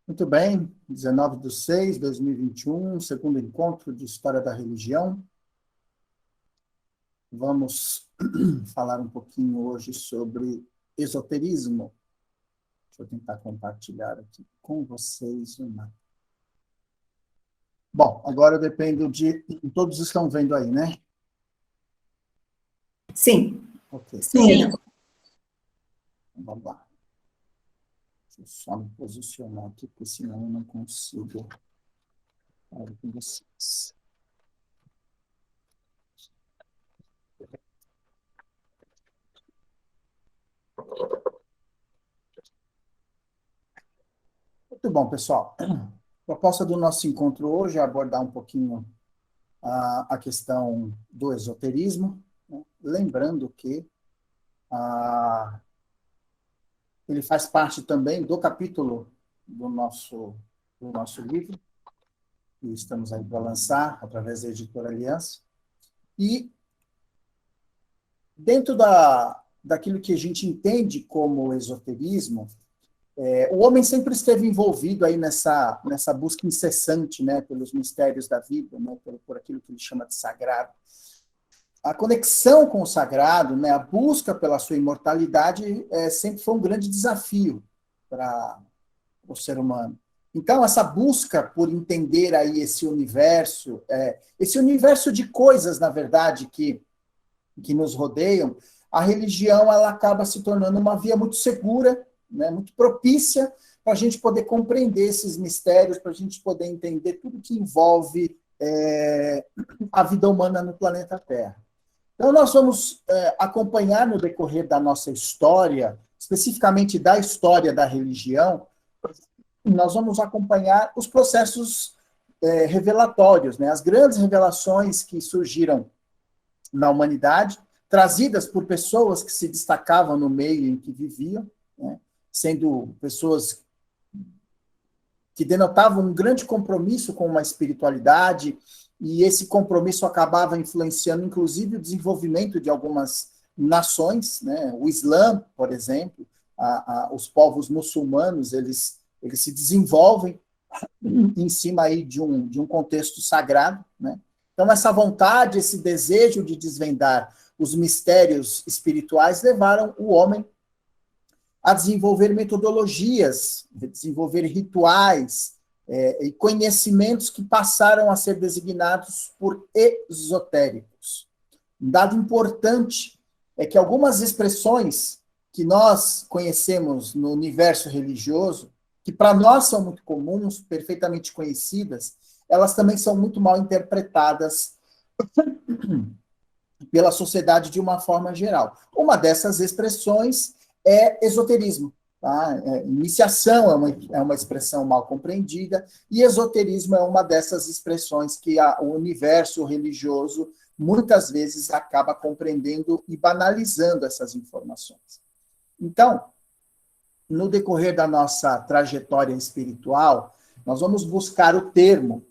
Muito bem, 19/6/2021, segundo encontro de História da Religião. Vamos falar um pouquinho hoje sobre esoterismo. Deixa eu tentar compartilhar aqui com vocês uma. Bom, agora eu dependo de... Todos estão vendo aí, né? Sim. Ok. Sim. Vamos lá. Deixa eu só me posicionar aqui, porque senão eu não consigo falar com vocês. Muito bom, pessoal. A proposta do nosso encontro hoje é abordar um pouquinho a questão do esoterismo, né? Lembrando que ele faz parte também do capítulo do nosso livro, que estamos aí para lançar através da Editora Aliança. E dentro daquilo que a gente entende como esoterismo, o homem sempre esteve envolvido aí nessa busca incessante, né, pelos mistérios da vida, né, por aquilo que ele chama de sagrado. A conexão com o sagrado, né, a busca pela sua imortalidade, sempre foi um grande desafio para o ser humano. Então, essa busca por entender aí esse universo de coisas, na verdade, que nos rodeiam, a religião ela acaba se tornando uma via muito segura, né, muito propícia para a gente poder compreender esses mistérios, para a gente poder entender tudo que envolve a vida humana no planeta Terra. Então, nós vamos acompanhar no decorrer da nossa história, especificamente da história da religião, nós vamos acompanhar os processos revelatórios, né, as grandes revelações que surgiram na humanidade, trazidas por pessoas que se destacavam no meio em que viviam, né, sendo pessoas que denotavam um grande compromisso com uma espiritualidade, e esse compromisso acabava influenciando, inclusive, o desenvolvimento de algumas nações, né? O Islã, por exemplo, os povos muçulmanos, eles se desenvolvem em cima aí de um contexto sagrado, né? Então, essa vontade, esse desejo de desvendar os mistérios espirituais levaram o homem a desenvolver metodologias, desenvolver rituais e conhecimentos que passaram a ser designados por esotéricos. Um dado importante é que algumas expressões que nós conhecemos no universo religioso, que para nós são muito comuns, perfeitamente conhecidas, elas também são muito mal interpretadas pela sociedade de uma forma geral. Uma dessas expressões é esoterismo. Tá? Iniciação é uma expressão mal compreendida, e esoterismo é uma dessas expressões que o universo religioso muitas vezes acaba compreendendo e banalizando essas informações. Então, no decorrer da nossa trajetória espiritual, nós vamos buscar o termo,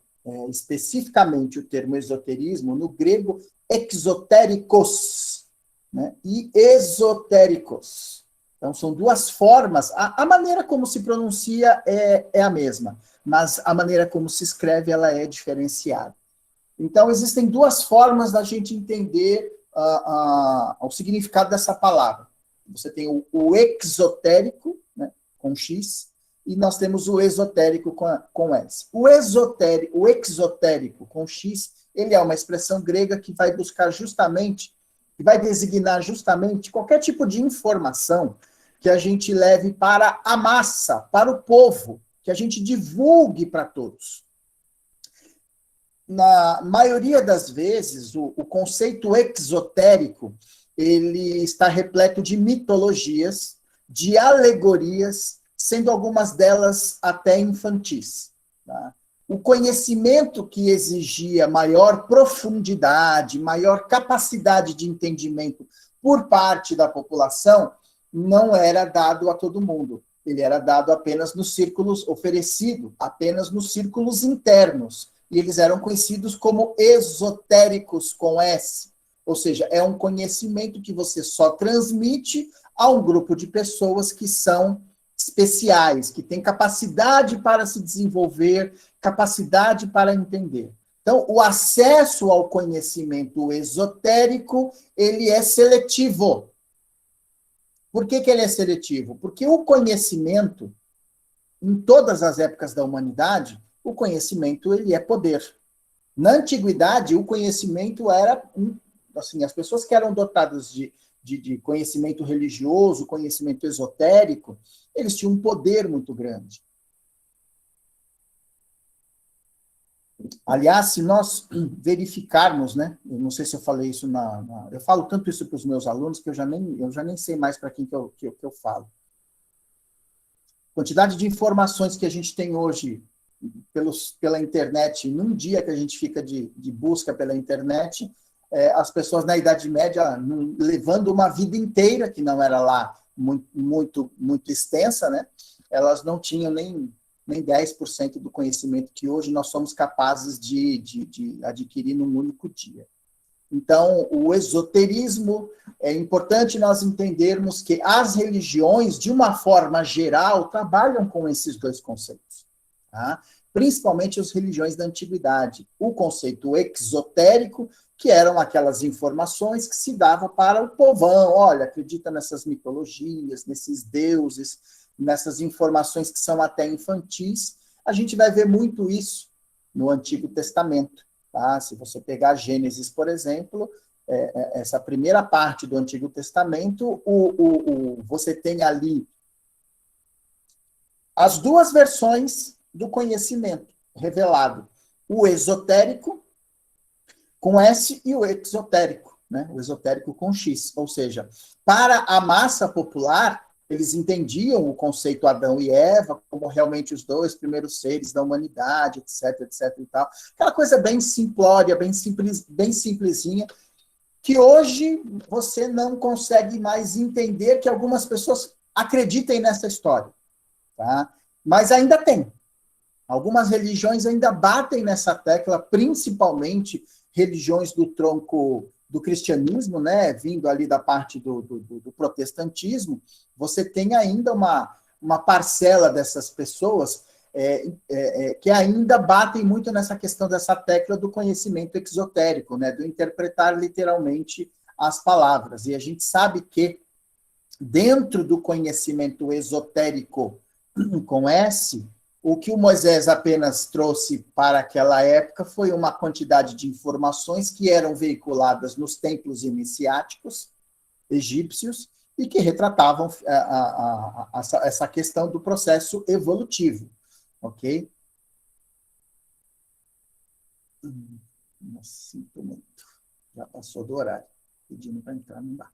especificamente o termo esoterismo, no grego exotéricos, né? E esotéricos. Então, são duas formas. A maneira como se pronuncia é a mesma, mas a maneira como se escreve ela é diferenciada. Então, existem duas formas da gente entender o significado dessa palavra. Você tem o exotérico, né, com X, e nós temos o esotérico com S. O exotérico com X, ele é uma expressão grega que vai buscar justamente, que vai designar justamente qualquer tipo de informação que a gente leve para a massa, para o povo, que a gente divulgue para todos. Na maioria das vezes, o conceito exotérico, ele está repleto de mitologias, de alegorias, sendo algumas delas até infantis. Tá? O conhecimento que exigia maior profundidade, maior capacidade de entendimento por parte da população, não era dado a todo mundo. Ele era dado apenas nos círculos, oferecido apenas nos círculos internos. E eles eram conhecidos como esotéricos com S. Ou seja, é um conhecimento que você só transmite a um grupo de pessoas que são especiais, que têm capacidade para se desenvolver, capacidade para entender. Então, o acesso ao conhecimento esotérico, ele é seletivo. Por que ele é seletivo? Porque o conhecimento, em todas as épocas da humanidade, o conhecimento ele é poder. Na antiguidade, o conhecimento era, assim, as pessoas que eram dotadas de conhecimento religioso, conhecimento esotérico, eles tinham um poder muito grande. Aliás, se nós verificarmos, né? Eu não sei se eu falei isso eu falo tanto isso para os meus alunos que eu já nem sei mais para quem que eu falo. Quantidade de informações que a gente tem hoje pela internet, num dia que a gente fica de busca pela internet, as pessoas na Idade Média levando uma vida inteira, que não era lá muito extensa, né? Elas não tinham nem 10% do conhecimento que hoje nós somos capazes de adquirir num único dia. Então, o esoterismo, é importante nós entendermos que as religiões, de uma forma geral, trabalham com esses dois conceitos. Tá? Principalmente as religiões da antiguidade. O conceito exotérico, que eram aquelas informações que se dava para o povão. Olha, acredita nessas mitologias, nesses deuses, nessas informações que são até infantis. A gente vai ver muito isso no Antigo Testamento. Tá? Se você pegar Gênesis, por exemplo, essa primeira parte do Antigo Testamento, você tem ali as duas versões do conhecimento revelado. O esotérico com S e o exotérico, né? O esotérico com X. Ou seja, para a massa popular, eles entendiam o conceito Adão e Eva como realmente os dois primeiros seres da humanidade, etc e tal. Aquela coisa bem simplória, bem simplesinha, que hoje você não consegue mais entender que algumas pessoas acreditem nessa história. Tá? Mas ainda tem. Algumas religiões ainda batem nessa tecla, principalmente religiões do tronco do cristianismo, né, vindo ali da parte do protestantismo. Você tem ainda uma parcela dessas pessoas que ainda batem muito nessa questão dessa tecla do conhecimento exotérico, né, do interpretar literalmente as palavras. E a gente sabe que dentro do conhecimento esotérico com S, o que o Moisés apenas trouxe para aquela época foi uma quantidade de informações que eram veiculadas nos templos iniciáticos egípcios e que retratavam essa questão do processo evolutivo, ok? Sinto muito. Já passou do horário. Pedindo para entrar, não dá.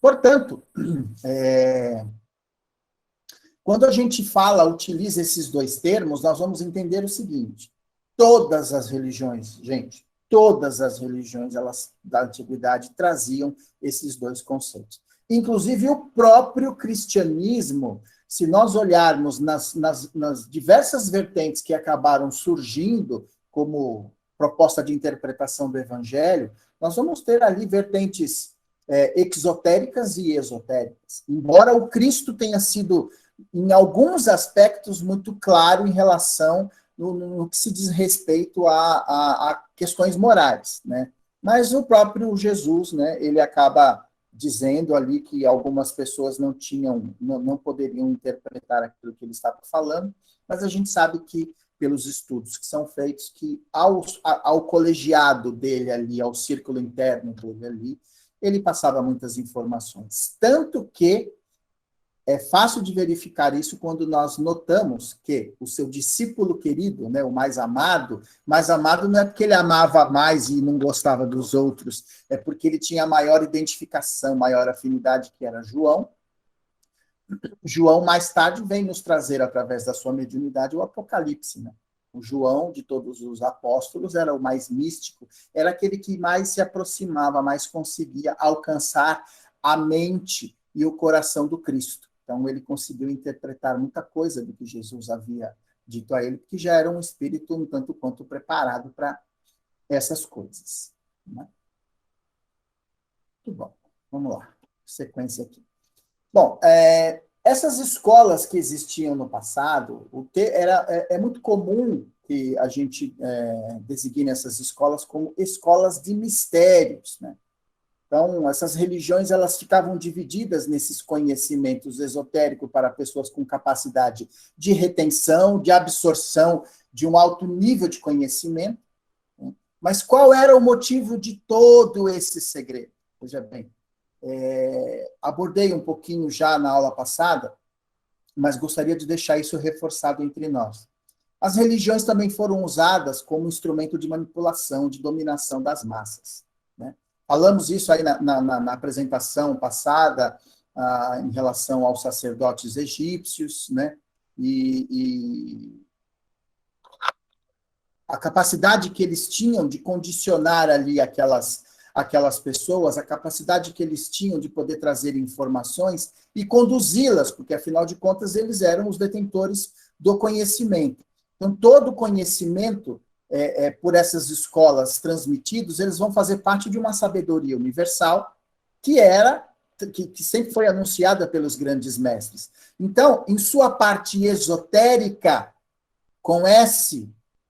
Portanto, quando a gente utiliza esses dois termos, nós vamos entender o seguinte: todas as religiões, gente, todas as religiões da antiguidade traziam esses dois conceitos. Inclusive o próprio cristianismo, se nós olharmos nas diversas vertentes que acabaram surgindo como proposta de interpretação do evangelho, nós vamos ter ali vertentes exotéricas e esotéricas. Embora o Cristo tenha sido, em alguns aspectos, muito claro em relação no que se diz respeito a questões morais, né? Mas o próprio Jesus, né, ele acaba dizendo ali que algumas pessoas não poderiam interpretar aquilo que ele estava falando, mas a gente sabe que, pelos estudos que são feitos, que ao colegiado dele ali, ao círculo interno dele ali, ele passava muitas informações. Tanto que é fácil de verificar isso quando nós notamos que o seu discípulo querido, né, o mais amado não é porque ele amava mais e não gostava dos outros, é porque ele tinha maior identificação, maior afinidade, que era João. João, mais tarde, vem nos trazer, através da sua mediunidade, o Apocalipse, né? O João, de todos os apóstolos, era o mais místico, era aquele que mais se aproximava, mais conseguia alcançar a mente e o coração do Cristo. Então, ele conseguiu interpretar muita coisa do que Jesus havia dito a ele, porque já era um espírito um tanto quanto preparado para essas coisas. Né? Muito bom. Vamos lá. Sequência aqui. Bom, Essas escolas que existiam no passado, é muito comum que a gente designe essas escolas como escolas de mistérios, né? Então, essas religiões elas ficavam divididas nesses conhecimentos esotéricos para pessoas com capacidade de retenção, de absorção de um alto nível de conhecimento. Né? Mas qual era o motivo de todo esse segredo? Veja bem, abordei um pouquinho já na aula passada, mas gostaria de deixar isso reforçado entre nós. As religiões também foram usadas como instrumento de manipulação, de dominação das massas. Né? Falamos isso aí na apresentação passada, em relação aos sacerdotes egípcios, né? E a capacidade que eles tinham de condicionar ali aquelas pessoas, a capacidade que eles tinham de poder trazer informações e conduzi-las, porque, afinal de contas, eles eram os detentores do conhecimento. Então, todo o conhecimento, por essas escolas transmitidos, eles vão fazer parte de uma sabedoria universal que sempre foi anunciada pelos grandes mestres. Então, em sua parte esotérica, com S,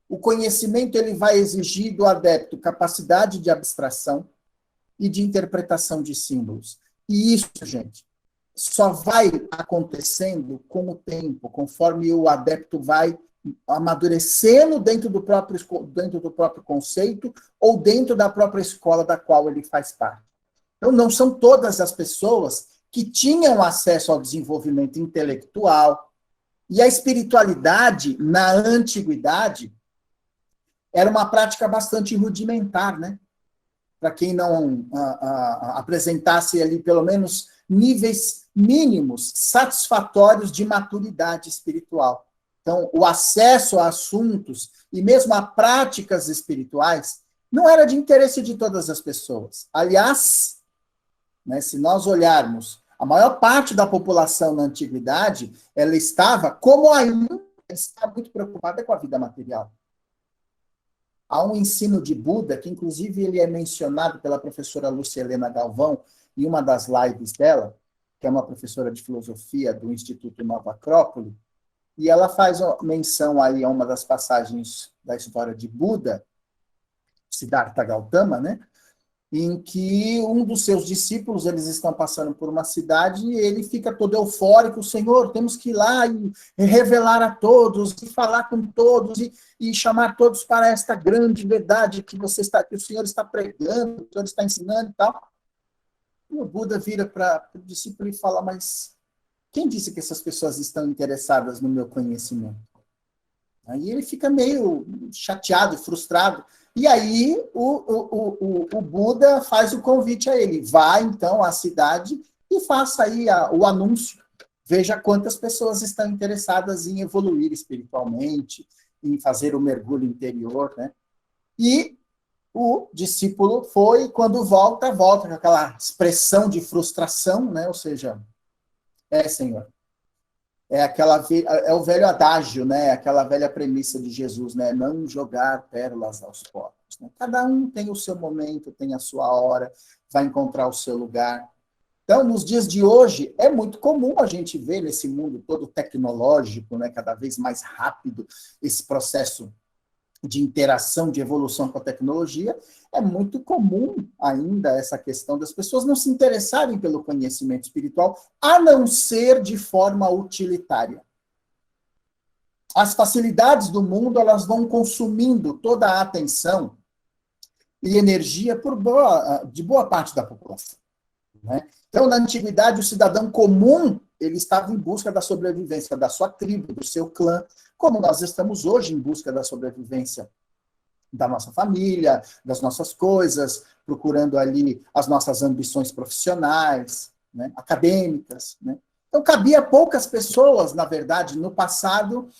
o conhecimento ele vai exigir do adepto capacidade de abstração e de interpretação de símbolos. E isso, gente, só vai acontecendo com o tempo, conforme o adepto vai amadurecendo dentro do próprio conceito ou dentro da própria escola da qual ele faz parte. Então, não são todas as pessoas que tinham acesso ao desenvolvimento intelectual. E a espiritualidade, na antiguidade, era uma prática bastante rudimentar, né? Para quem não apresentasse ali, pelo menos, níveis mínimos satisfatórios de maturidade espiritual. Então, o acesso a assuntos e mesmo a práticas espirituais não era de interesse de todas as pessoas. Aliás, né, se nós olharmos, a maior parte da população na antiguidade, ela estava, como ainda está, muito preocupada com a vida material. Há um ensino de Buda, que inclusive ele é mencionado pela professora Lúcia Helena Galvão em uma das lives dela, que é uma professora de filosofia do Instituto Nova Acrópole, e ela faz menção aí a uma das passagens da história de Buda, Siddhartha Gautama, né? Em que um dos seus discípulos, eles estão passando por uma cidade e ele fica todo eufórico, Senhor, temos que ir lá e revelar a todos, e falar com todos, e chamar todos para esta grande verdade que o Senhor está pregando, que o Senhor está ensinando e tal. E o Buda vira para o discípulo e fala, mas quem disse que essas pessoas estão interessadas no meu conhecimento? Aí ele fica meio chateado, frustrado. E aí o Buda faz o convite a ele. Vá, então, à cidade e faça aí o anúncio. Veja quantas pessoas estão interessadas em evoluir espiritualmente, em fazer o mergulho interior, né? E o discípulo foi, quando volta com aquela expressão de frustração, né? Ou seja, Senhor, é o velho adágio, né? Aquela velha premissa de Jesus, né? Não jogar pérolas aos porcos. Né? Cada um tem o seu momento, tem a sua hora, vai encontrar o seu lugar. Então, nos dias de hoje, é muito comum a gente ver nesse mundo todo tecnológico, né? Cada vez mais rápido, esse processo de interação, de evolução com a tecnologia, é muito comum ainda essa questão das pessoas não se interessarem pelo conhecimento espiritual, a não ser de forma utilitária. As facilidades do mundo, elas vão consumindo toda a atenção e energia de boa parte da população. Né? Então, na antiguidade, o cidadão comum, ele estava em busca da sobrevivência da sua tribo, do seu clã, como nós estamos hoje em busca da sobrevivência da nossa família, das nossas coisas, procurando ali as nossas ambições profissionais, né, acadêmicas. Né? Então, cabia a poucas pessoas, na verdade, no passado,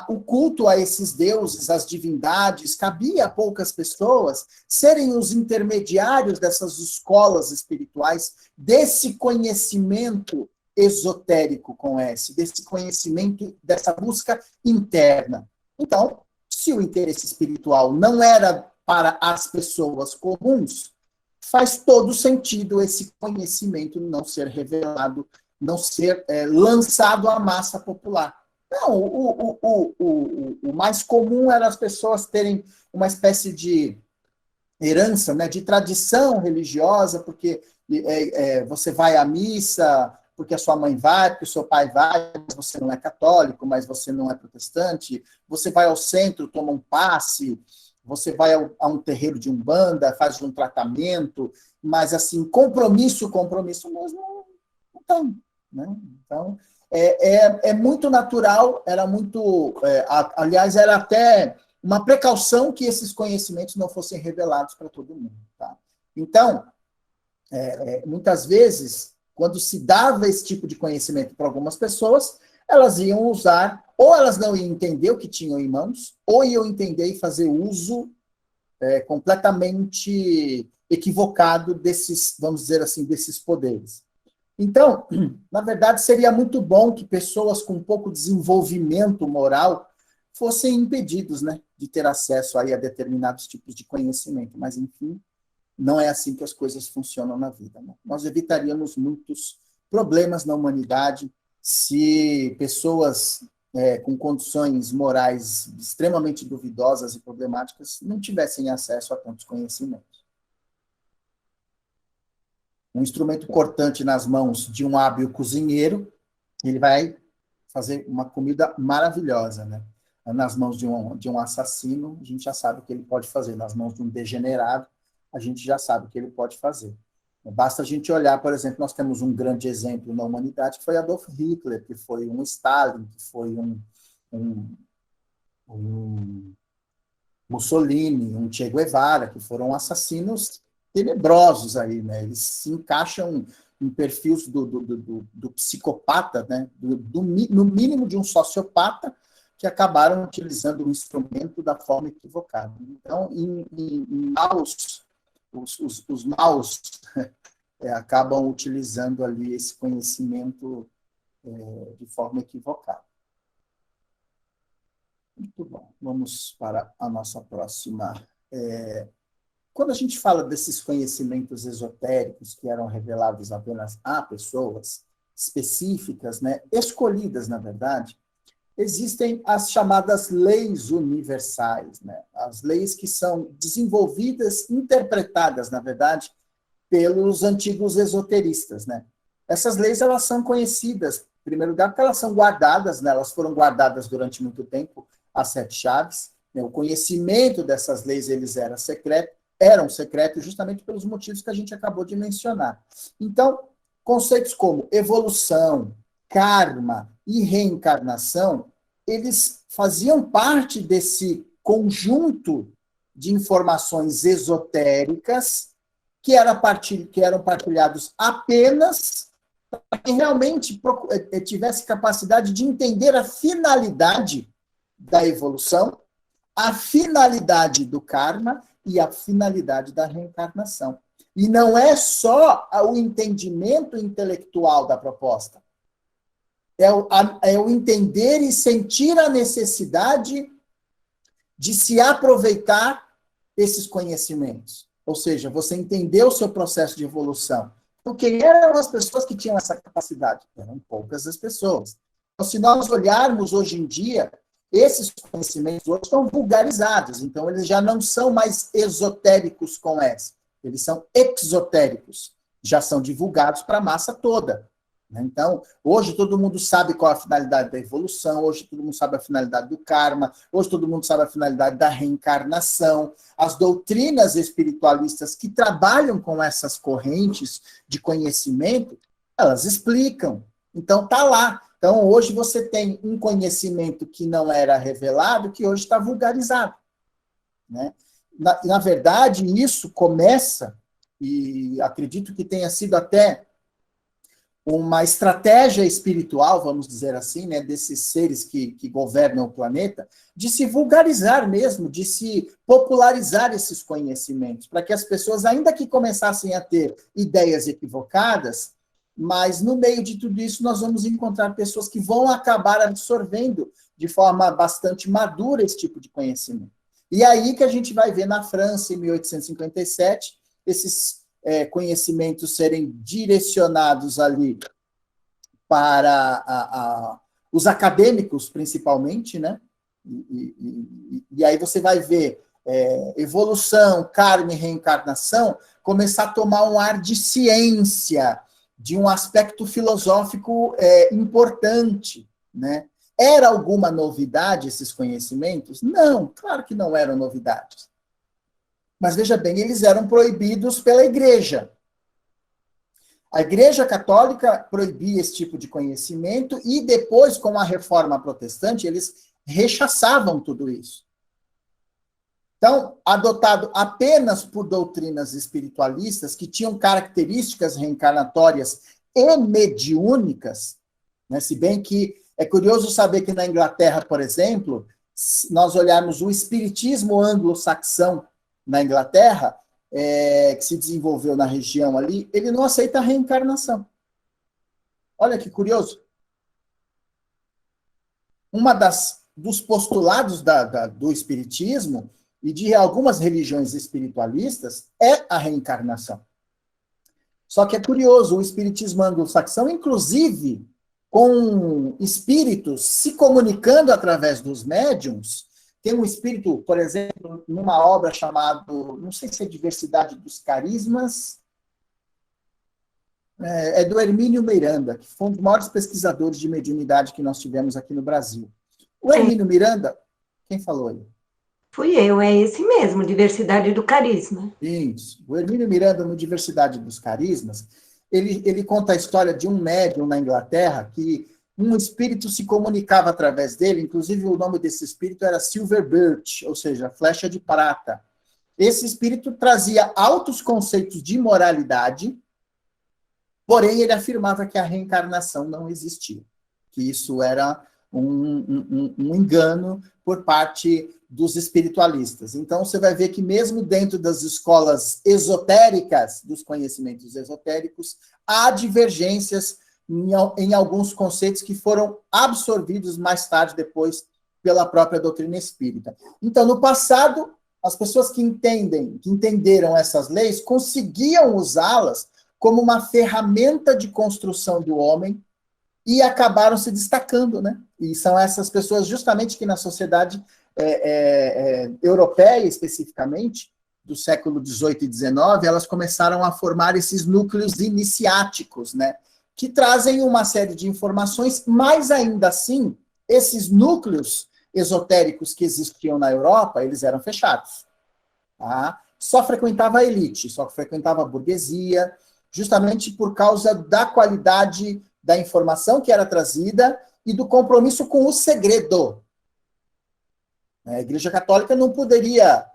o culto a esses deuses, às divindades, cabia a poucas pessoas serem os intermediários dessas escolas espirituais, desse conhecimento esotérico com S, desse conhecimento, dessa busca interna. Então, se o interesse espiritual não era para as pessoas comuns, faz todo sentido esse conhecimento não ser revelado não ser lançado à massa popular. Não, o mais comum era as pessoas terem uma espécie de herança, né, de tradição religiosa, porque você vai à missa, porque a sua mãe vai, porque o seu pai vai, mas você não é católico, mas você não é protestante, você vai ao centro, toma um passe, você vai a um terreiro de umbanda, faz um tratamento, mas, assim, compromisso mesmo não tem, né? Então, é muito natural, era muito... aliás, era até uma precaução que esses conhecimentos não fossem revelados para todo mundo. Tá? Então, muitas vezes, quando se dava esse tipo de conhecimento para algumas pessoas, elas iam usar, ou elas não iam entender o que tinham em mãos, ou iam entender e fazer uso completamente equivocado desses, vamos dizer assim, desses poderes. Então, na verdade, seria muito bom que pessoas com pouco desenvolvimento moral fossem impedidos, né, de ter acesso aí a determinados tipos de conhecimento. Mas, enfim, não é assim que as coisas funcionam na vida. Né? Nós evitaríamos muitos problemas na humanidade se pessoas com condições morais extremamente duvidosas e problemáticas não tivessem acesso a tantos conhecimentos. Um instrumento cortante nas mãos de um hábil cozinheiro, ele vai fazer uma comida maravilhosa, né? Nas mãos de um assassino, a gente já sabe o que ele pode fazer. Nas mãos de um degenerado, a gente já sabe o que ele pode fazer. Basta a gente olhar, por exemplo, nós temos um grande exemplo na humanidade, que foi Adolf Hitler, que foi um Stalin, que foi um Mussolini, um Che Guevara, que foram assassinos tenebrosos aí, né? Eles se encaixam em perfis do psicopata, né? No mínimo de um sociopata, que acabaram utilizando o instrumento da forma equivocada. Então, em maus, os maus acabam utilizando ali esse conhecimento de forma equivocada. Muito bom. Vamos para a nossa próxima. Quando a gente fala desses conhecimentos esotéricos que eram revelados apenas a pessoas específicas, né, escolhidas, na verdade, existem as chamadas leis universais, né, as leis que são desenvolvidas, interpretadas, na verdade, pelos antigos esoteristas, né? Essas leis, elas são conhecidas, em primeiro lugar, porque elas são guardadas, né? Elas foram guardadas durante muito tempo, as 7 chaves, né? O conhecimento dessas leis, eram secretos justamente pelos motivos que a gente acabou de mencionar. Então, conceitos como evolução, karma e reencarnação, eles faziam parte desse conjunto de informações esotéricas que eram partilhados apenas para quem realmente tivesse capacidade de entender a finalidade da evolução, a finalidade do karma e a finalidade da reencarnação. E não é só o entendimento intelectual da proposta, é o entender e sentir a necessidade de se aproveitar desses conhecimentos. Ou seja, você entendeu o seu processo de evolução. Então, quem eram as pessoas que tinham essa capacidade? Eram poucas as pessoas. Então, se nós olharmos hoje em dia, esses conhecimentos hoje estão vulgarizados. Então, eles já não são mais esotéricos com S. Eles são exotéricos. Já são divulgados para a massa toda. Então, hoje todo mundo sabe qual é a finalidade da evolução, hoje todo mundo sabe a finalidade do karma, hoje todo mundo sabe a finalidade da reencarnação. As doutrinas espiritualistas que trabalham com essas correntes de conhecimento, elas explicam. Então, está lá. Então, hoje você tem um conhecimento que não era revelado, que hoje está vulgarizado. Né? Na verdade, isso começa, e acredito que tenha sido até uma estratégia espiritual, vamos dizer assim, né, desses seres que governam o planeta, de se vulgarizar mesmo, de se popularizar esses conhecimentos, para que as pessoas, ainda que começassem a ter ideias equivocadas, mas no meio de tudo isso nós vamos encontrar pessoas que vão acabar absorvendo de forma bastante madura esse tipo de conhecimento. E aí que a gente vai ver na França, em 1857, esses conhecimentos serem direcionados ali para os acadêmicos, principalmente, né? E aí você vai ver evolução, karma e reencarnação começar a tomar um ar de ciência, de um aspecto filosófico importante, né? Era alguma novidade esses conhecimentos? Não, claro que não eram novidades. Mas, veja bem, eles eram proibidos pela Igreja. A Igreja Católica proibia esse tipo de conhecimento e depois, com a Reforma Protestante, eles rechaçavam tudo isso. Então, adotado apenas por doutrinas espiritualistas que tinham características reencarnatórias e mediúnicas, né? Se bem que é curioso saber que na Inglaterra, por exemplo, se nós olharmos o espiritismo anglo-saxão na Inglaterra, que se desenvolveu na região ali, ele não aceita a reencarnação. Olha que curioso. Dos postulados do espiritismo e de algumas religiões espiritualistas é a reencarnação. Só que é curioso, o espiritismo anglo-saxão, inclusive, com espíritos se comunicando através dos médiums, tem um espírito, por exemplo, numa obra chamada, não sei se é Diversidade dos Carismas, é do Hermínio Miranda, que foi um dos maiores pesquisadores de mediunidade que nós tivemos aqui no Brasil. O Hermínio Miranda, quem falou aí? Fui eu, é esse mesmo, Diversidade do Carisma. Isso. O Hermínio Miranda, no Diversidade dos Carismas, ele conta a história de um médium na Inglaterra que um espírito se comunicava através dele, inclusive o nome desse espírito era Silver Birch, ou seja, flecha de prata. Esse espírito trazia altos conceitos de moralidade, porém ele afirmava que a reencarnação não existia, que isso era um engano por parte dos espiritualistas. Então, você vai ver que mesmo dentro das escolas esotéricas, dos conhecimentos esotéricos, há divergências em alguns conceitos que foram absorvidos mais tarde, depois, pela própria doutrina espírita. Então, no passado, as pessoas que entenderam essas leis, conseguiam usá-las como uma ferramenta de construção do homem e acabaram se destacando, né? E são essas pessoas justamente que na sociedade europeia, especificamente, do século XVIII e XIX, elas começaram a formar esses núcleos iniciáticos, né? Que trazem uma série de informações, mas ainda assim, esses núcleos esotéricos que existiam na Europa, eles eram fechados. Tá? Só frequentava a elite, só frequentava a burguesia, justamente por causa da qualidade da informação que era trazida e do compromisso com o segredo. A Igreja Católica não poderia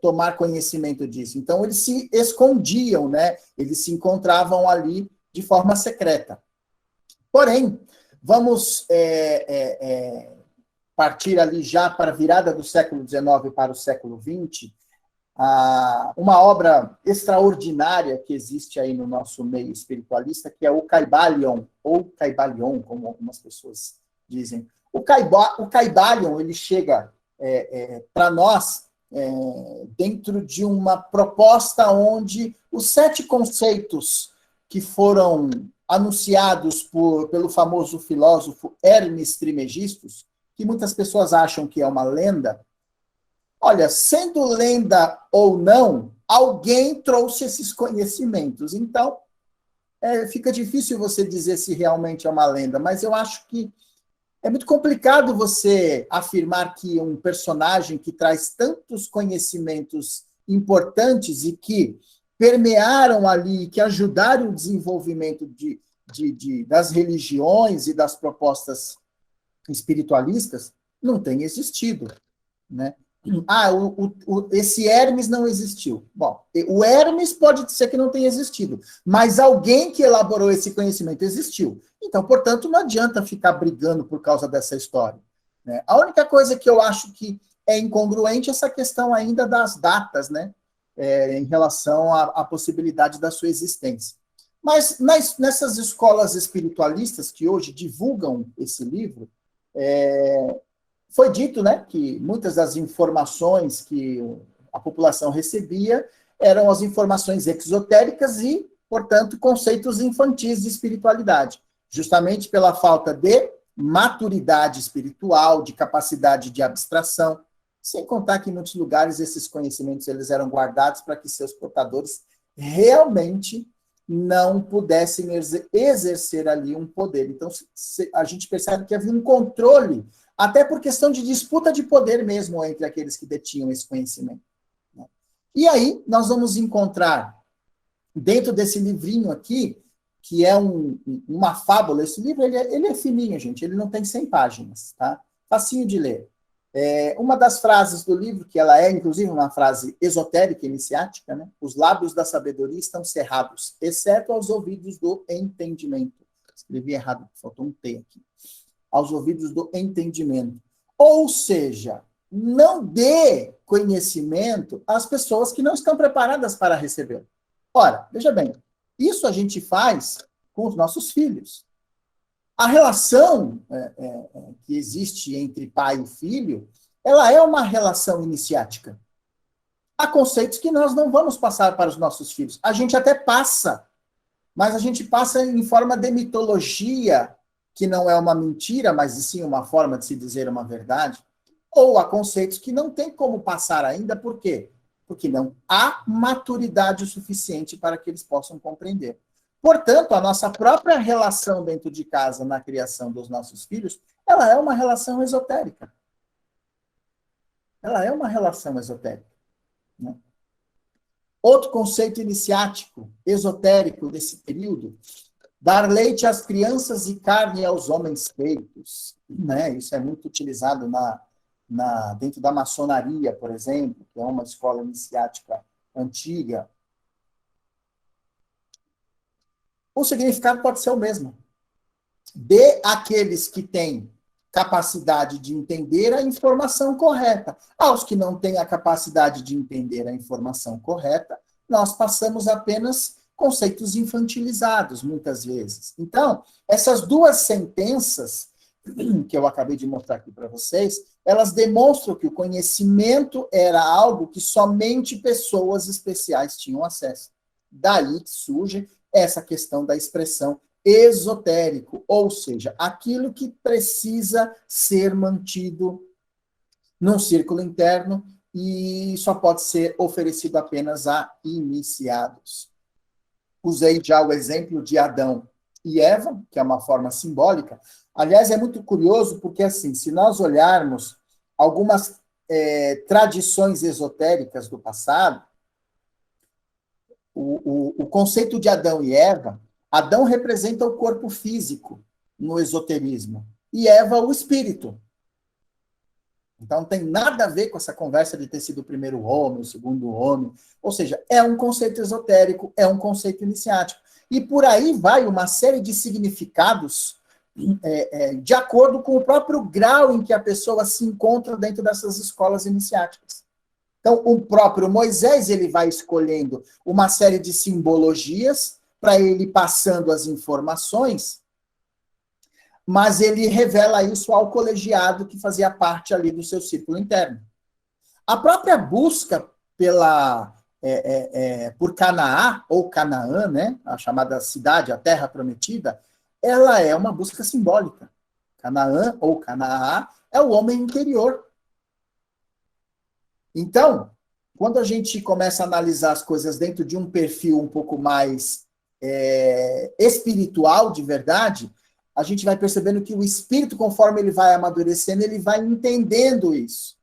tomar conhecimento disso. Então, eles se escondiam, né? Eles se encontravam ali de forma secreta. Porém, vamos partir ali já para a virada do século XIX para o século XX, uma obra extraordinária que existe aí no nosso meio espiritualista, que é o Kybalion, ou Kybalion, como algumas pessoas dizem. O Kybalion, ele chega para nós dentro de uma proposta onde os 7 conceitos que foram anunciados pelo famoso filósofo Hermes Trismegistus, que muitas pessoas acham que é uma lenda. Olha, sendo lenda ou não, alguém trouxe esses conhecimentos. Então, fica difícil você dizer se realmente é uma lenda, mas eu acho que é muito complicado você afirmar que um personagem que traz tantos conhecimentos importantes e que permearam ali, que ajudaram o desenvolvimento das religiões e das propostas espiritualistas, não tem existido, né? Esse Hermes não existiu. Bom, o Hermes pode ser que não tenha existido, mas alguém que elaborou esse conhecimento existiu. Então, portanto, não adianta ficar brigando por causa dessa história, né? A única coisa que eu acho que é incongruente é essa questão ainda das datas, né? Em relação à possibilidade da sua existência. Mas nessas escolas espiritualistas que hoje divulgam esse livro, foi dito, né, que muitas das informações que a população recebia eram as informações exotéricas e, portanto, conceitos infantis de espiritualidade. justamente pela falta de maturidade espiritual, de capacidade de abstração, sem contar que em muitos lugares esses conhecimentos eles eram guardados para que seus portadores realmente não pudessem exercer ali um poder. Então, a gente percebe que havia um controle, até por questão de disputa de poder mesmo entre aqueles que detinham esse conhecimento. E aí, nós vamos encontrar, dentro desse livrinho aqui, que é uma fábula, esse livro ele é fininho, gente, ele não tem 100 páginas, tá? Facinho de ler. Uma das frases do livro, que ela é, inclusive, uma frase esotérica, iniciática, né? Os lábios da sabedoria estão cerrados, exceto aos ouvidos do entendimento. Escrevi errado, faltou um T aqui. Aos ouvidos do entendimento. Ou seja, não dê conhecimento às pessoas que não estão preparadas para recebê-lo. Ora, veja bem, isso a gente faz com os nossos filhos. A relação que existe entre pai e filho, ela é uma relação iniciática. Há conceitos que nós não vamos passar para os nossos filhos. A gente até passa, mas a gente passa em forma de mitologia, que não é uma mentira, mas sim uma forma de se dizer uma verdade. Ou há conceitos que não tem como passar ainda, por quê? Porque não há maturidade o suficiente para que eles possam compreender. Portanto, a nossa própria relação dentro de casa, na criação dos nossos filhos, ela é uma relação esotérica. Ela é uma relação esotérica. Né? Outro conceito iniciático, esotérico desse período, dar leite às crianças e carne aos homens feitos. Né? Isso é muito utilizado dentro da maçonaria, por exemplo, que é uma escola iniciática antiga. O significado pode ser o mesmo. Dê àqueles que têm capacidade de entender a informação correta. Aos que não têm a capacidade de entender a informação correta, nós passamos apenas conceitos infantilizados, muitas vezes. Então, essas duas sentenças que eu acabei de mostrar aqui para vocês, elas demonstram que o conhecimento era algo que somente pessoas especiais tinham acesso. Daí que surge essa questão da expressão esotérico, ou seja, aquilo que precisa ser mantido num círculo interno e só pode ser oferecido apenas a iniciados. Usei já o exemplo de Adão e Eva, que é uma forma simbólica. Aliás, é muito curioso porque, assim, se nós olharmos algumas tradições esotéricas do passado, o conceito de Adão e Eva, Adão representa o corpo físico no esoterismo e Eva o espírito. Então, não tem nada a ver com essa conversa de ter sido o primeiro homem, o segundo homem. Ou seja, é um conceito esotérico, é um conceito iniciático. E por aí vai uma série de significados de acordo com o próprio grau em que a pessoa se encontra dentro dessas escolas iniciáticas. Então, o próprio Moisés, ele vai escolhendo uma série de simbologias para ele passando as informações, mas ele revela isso ao colegiado que fazia parte ali do seu círculo interno. A própria busca por Canaã, ou Canaã, né, a chamada cidade, a terra prometida, ela é uma busca simbólica. Canaã, ou Canaã, é o homem interior. Então, quando a gente começa a analisar as coisas dentro de um perfil um pouco mais espiritual, de verdade, a gente vai percebendo que o espírito, conforme ele vai amadurecendo, ele vai entendendo isso.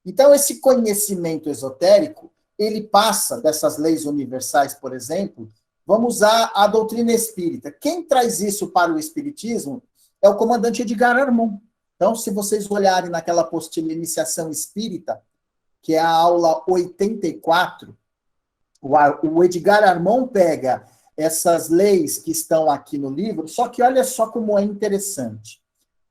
Então, esse conhecimento esotérico, ele passa dessas leis universais, por exemplo, vamos usar a doutrina espírita. Quem traz isso para o espiritismo é o comandante Edgar Armon. Então, se vocês olharem naquela apostila Iniciação Espírita, que é a aula 84, o Edgar Armon pega essas leis que estão aqui no livro, só que olha só como é interessante.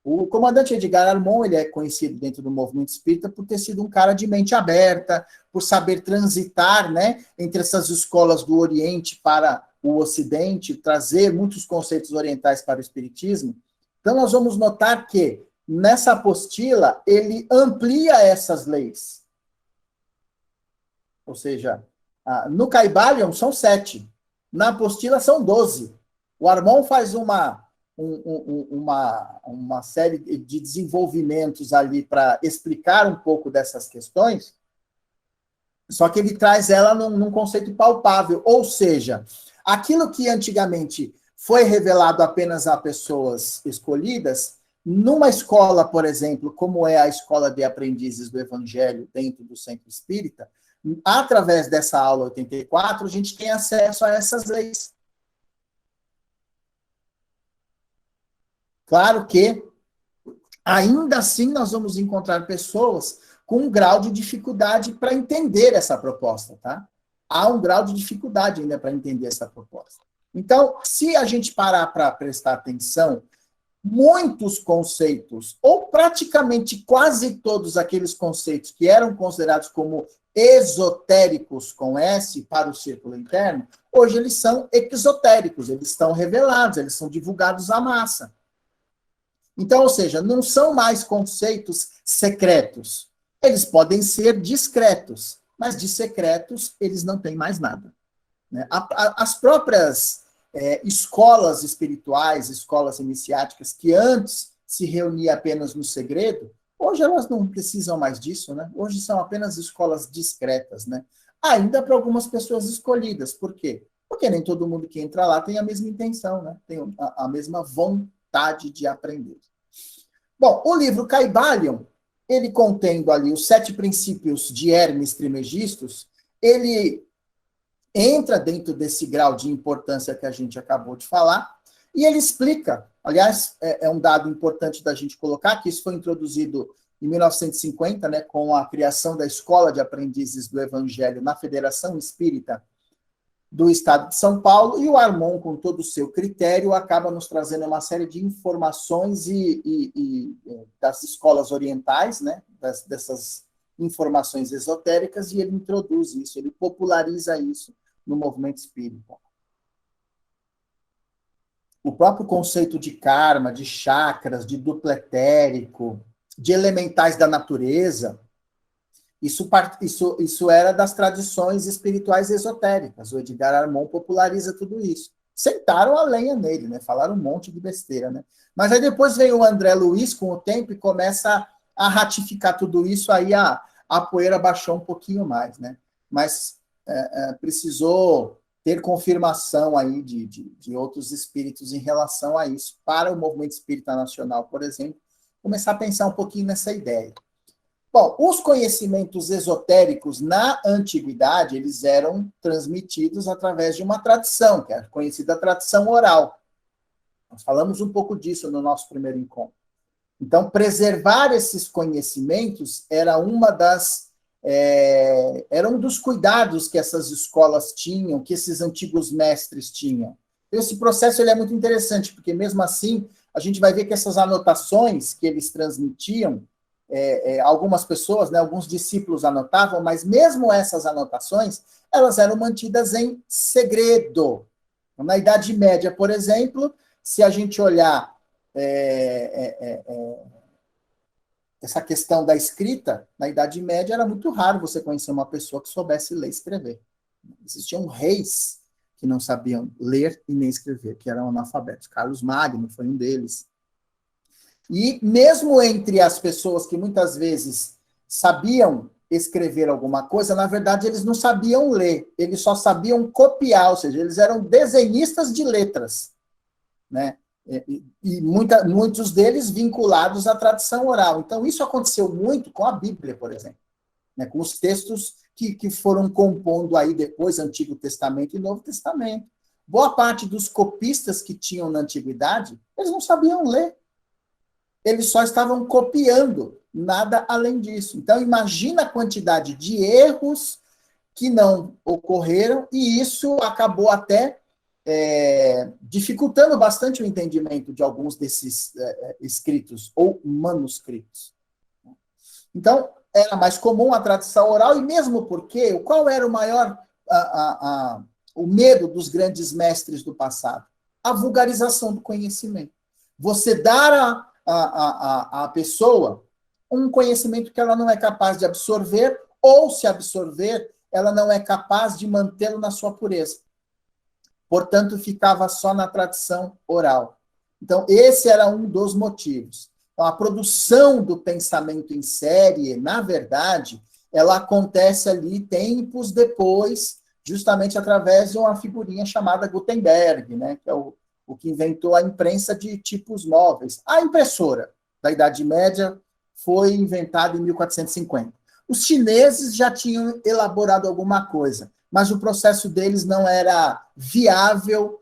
O comandante Edgar Armon, ele é conhecido dentro do movimento espírita por ter sido um cara de mente aberta, por saber transitar, né, entre essas escolas do Oriente para o Ocidente, trazer muitos conceitos orientais para o espiritismo. Então, nós vamos notar que, nessa apostila, ele amplia essas leis. Ou seja, no Caibalion são 7. Na apostila são 12. O Armon faz uma uma série de desenvolvimentos ali para explicar um pouco dessas questões, só que ele traz ela num conceito palpável, ou seja, aquilo que antigamente foi revelado apenas a pessoas escolhidas, numa escola, por exemplo, como é a Escola de Aprendizes do Evangelho dentro do Centro Espírita, através dessa aula 84, a gente tem acesso a essas leis. Claro que, ainda assim, nós vamos encontrar pessoas com um grau de dificuldade para entender essa proposta, tá? Há um grau de dificuldade ainda para entender essa proposta. Então, se a gente parar para prestar atenção, muitos conceitos, ou praticamente quase todos aqueles conceitos que eram considerados como esotéricos com S para o círculo interno, hoje eles são exotéricos, eles estão revelados, eles são divulgados à massa. Então, ou seja, não são mais conceitos secretos. Eles podem ser discretos, mas de secretos eles não têm mais nada. Né? As próprias escolas espirituais, escolas iniciáticas, que antes se reuniam apenas no segredo, hoje elas não precisam mais disso, né? Hoje são apenas escolas discretas, né? Ainda para algumas pessoas escolhidas. Por quê? Porque nem todo mundo que entra lá tem a mesma intenção, né? Tem a mesma vontade de aprender. Bom, o livro Kybalion, ele contendo ali os 7 princípios de Hermes Trismegistus, ele entra dentro desse grau de importância que a gente acabou de falar, e ele explica, aliás, é um dado importante da gente colocar, que isso foi introduzido em 1950, né, com a criação da Escola de Aprendizes do Evangelho na Federação Espírita do Estado de São Paulo, e o Armon, com todo o seu critério, acaba nos trazendo uma série de informações das escolas orientais, né, dessas informações esotéricas, e ele introduz isso, ele populariza isso no movimento espírita. O próprio conceito de karma, de chakras, de duplo etérico, de elementais da natureza, isso era das tradições espirituais esotéricas. O Edgar Armon populariza tudo isso. Sentaram a lenha nele, né? Falaram um monte de besteira, né? Mas aí depois veio o André Luiz com o tempo e começa a ratificar tudo isso, aí a poeira baixou um pouquinho mais, né? Mas precisou ter confirmação aí de outros espíritos em relação a isso, para o movimento espírita nacional, por exemplo, começar a pensar um pouquinho nessa ideia. Bom, os conhecimentos esotéricos na antiguidade, eles eram transmitidos através de uma tradição, que é a conhecida tradição oral. Nós falamos um pouco disso no nosso primeiro encontro. Então, preservar esses conhecimentos era era um dos cuidados que essas escolas tinham, que esses antigos mestres tinham. Esse processo ele é muito interessante, porque mesmo assim, a gente vai ver que essas anotações que eles transmitiam, algumas pessoas, né, alguns discípulos anotavam, mas mesmo essas anotações, elas eram mantidas em segredo. Na Idade Média, por exemplo, se a gente olhar essa questão da escrita, na Idade Média era muito raro você conhecer uma pessoa que soubesse ler e escrever. Existiam reis que não sabiam ler e nem escrever, que eram analfabetos. Carlos Magno foi um deles. E mesmo entre as pessoas que muitas vezes sabiam escrever alguma coisa, na verdade eles não sabiam ler, eles só sabiam copiar, ou seja, eles eram desenhistas de letras, né? E muitos deles vinculados à tradição oral. Então isso aconteceu muito com a Bíblia, por exemplo, né? Com os textos que foram compondo aí depois Antigo Testamento e Novo Testamento. Boa parte dos copistas que tinham na antiguidade, eles não sabiam ler. Eles só estavam copiando, nada além disso. Então, imagina a quantidade de erros que não ocorreram, e isso acabou até dificultando bastante o entendimento de alguns desses escritos ou manuscritos. Então, era mais comum a tradição oral, e mesmo porque, qual era o maior, o medo dos grandes mestres do passado? A vulgarização do conhecimento. Você dar a pessoa um conhecimento que ela não é capaz de absorver, ou se absorver, ela não é capaz de mantê-lo na sua pureza. Portanto, ficava só na tradição oral. Então, esse era um dos motivos. Então, a produção do pensamento em série, na verdade, ela acontece ali tempos depois, justamente através de uma figurinha chamada Gutenberg, né, que é o que inventou a imprensa de tipos móveis. A impressora da Idade Média foi inventada em 1450. Os chineses já tinham elaborado alguma coisa, mas o processo deles não era viável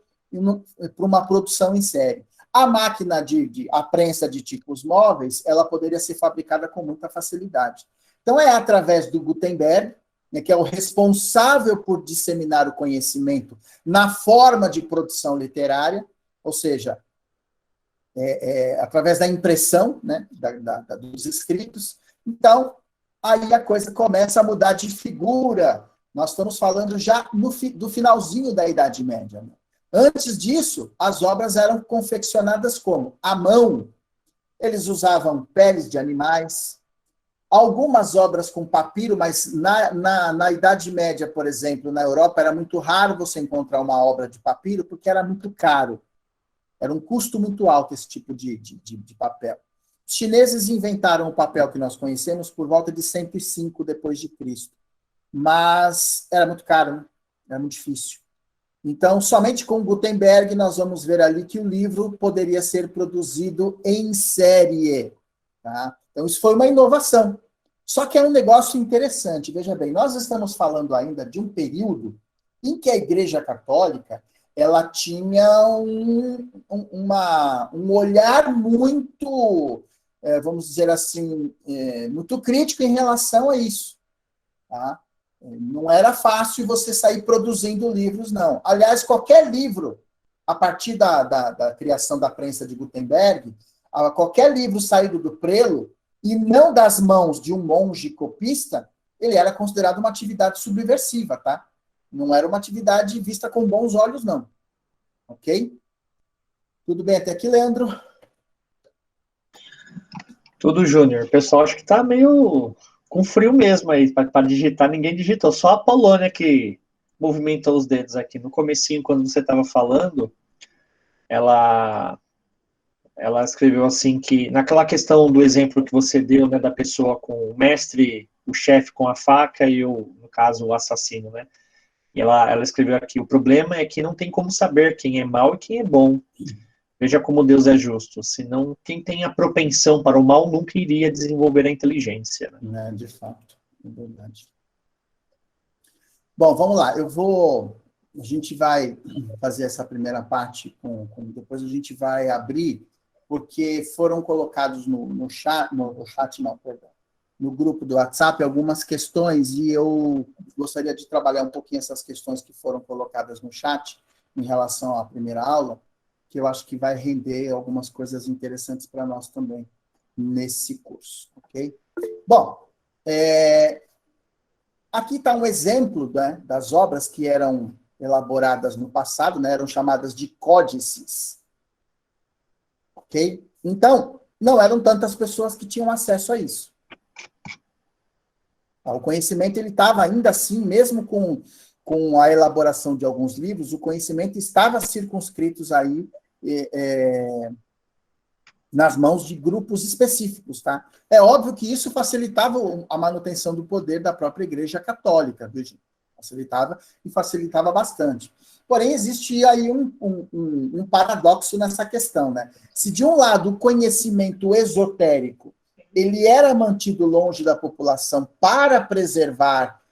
para uma produção em série. A máquina a prensa de tipos móveis, ela poderia ser fabricada com muita facilidade. Então, é através do Gutenberg, né, que é o responsável por disseminar o conhecimento na forma de produção literária, ou seja, através da impressão, né, dos escritos. Então, aí a coisa começa a mudar de figura. Nós estamos falando já do finalzinho da Idade Média, né? Antes disso, as obras eram confeccionadas como? À mão. Eles usavam peles de animais, algumas obras com papiro, mas na Idade Média, por exemplo, na Europa, era muito raro você encontrar uma obra de papiro, porque era muito caro. Era um custo muito alto esse tipo de papel. Os chineses inventaram o papel que nós conhecemos por volta de 105 depois de Cristo. Mas era muito caro, né? Era muito difícil. Então, somente com Gutenberg nós vamos ver ali que o livro poderia ser produzido em série. Tá? Então, isso foi uma inovação. Só que é um negócio interessante. Veja bem, nós estamos falando ainda de um período em que a Igreja Católica ela tinha um olhar muito, vamos dizer assim, muito crítico em relação a isso. Tá? Não era fácil você sair produzindo livros, não. Aliás, qualquer livro, a partir da criação da prensa de Gutenberg, qualquer livro saído do prelo, e não das mãos de um monge copista, ele era considerado uma atividade subversiva, tá? Não era uma atividade vista com bons olhos, não. Ok? Tudo bem até aqui, Leandro? Tudo, Júnior. O pessoal acho que tá meio com frio mesmo aí, para digitar, ninguém digitou, só a Polônia que movimentou os dedos aqui. No comecinho, quando você estava falando, ela escreveu assim que, naquela questão do exemplo que você deu, né, da pessoa com o mestre, o chefe com a faca e, no caso, o assassino, né? E ela escreveu aqui, o problema é que não tem como saber quem é mal e quem é bom. Veja como Deus é justo. Senão, quem tem a propensão para o mal nunca iria desenvolver a inteligência. Né? De fato, é verdade. Bom, vamos lá. A gente vai fazer essa primeira parte, depois a gente vai abrir, porque foram colocados no grupo do WhatsApp algumas questões, e eu gostaria de trabalhar um pouquinho essas questões que foram colocadas no chat em relação à primeira aula, que eu acho que vai render algumas coisas interessantes para nós também nesse curso, ok? Bom, aqui está um exemplo, né, das obras que eram elaboradas no passado, né, eram chamadas de códices, ok? Então, não eram tantas pessoas que tinham acesso a isso. O conhecimento ele estava ainda assim, mesmo com a elaboração de alguns livros, o conhecimento estava circunscrito aí nas mãos de grupos específicos, tá? É óbvio que isso facilitava a manutenção do poder da própria Igreja Católica, veja, facilitava bastante. Porém, existia aí um paradoxo nessa questão, né? Se de um lado o conhecimento esotérico ele era mantido longe da população para preservar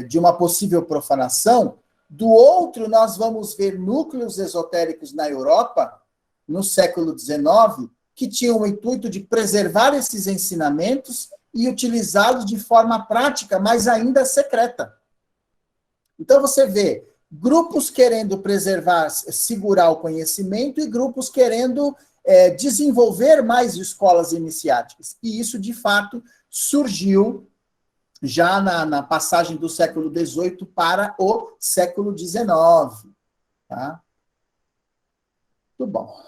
de uma possível profanação, do outro nós vamos ver núcleos esotéricos na Europa, no século XIX, que tinham o intuito de preservar esses ensinamentos e utilizá-los de forma prática, mas ainda secreta. Então você vê grupos querendo preservar, segurar o conhecimento e grupos querendo desenvolver mais escolas iniciáticas. E isso, de fato, surgiu já na passagem do século XVIII para o século XIX. Tá? Muito bom.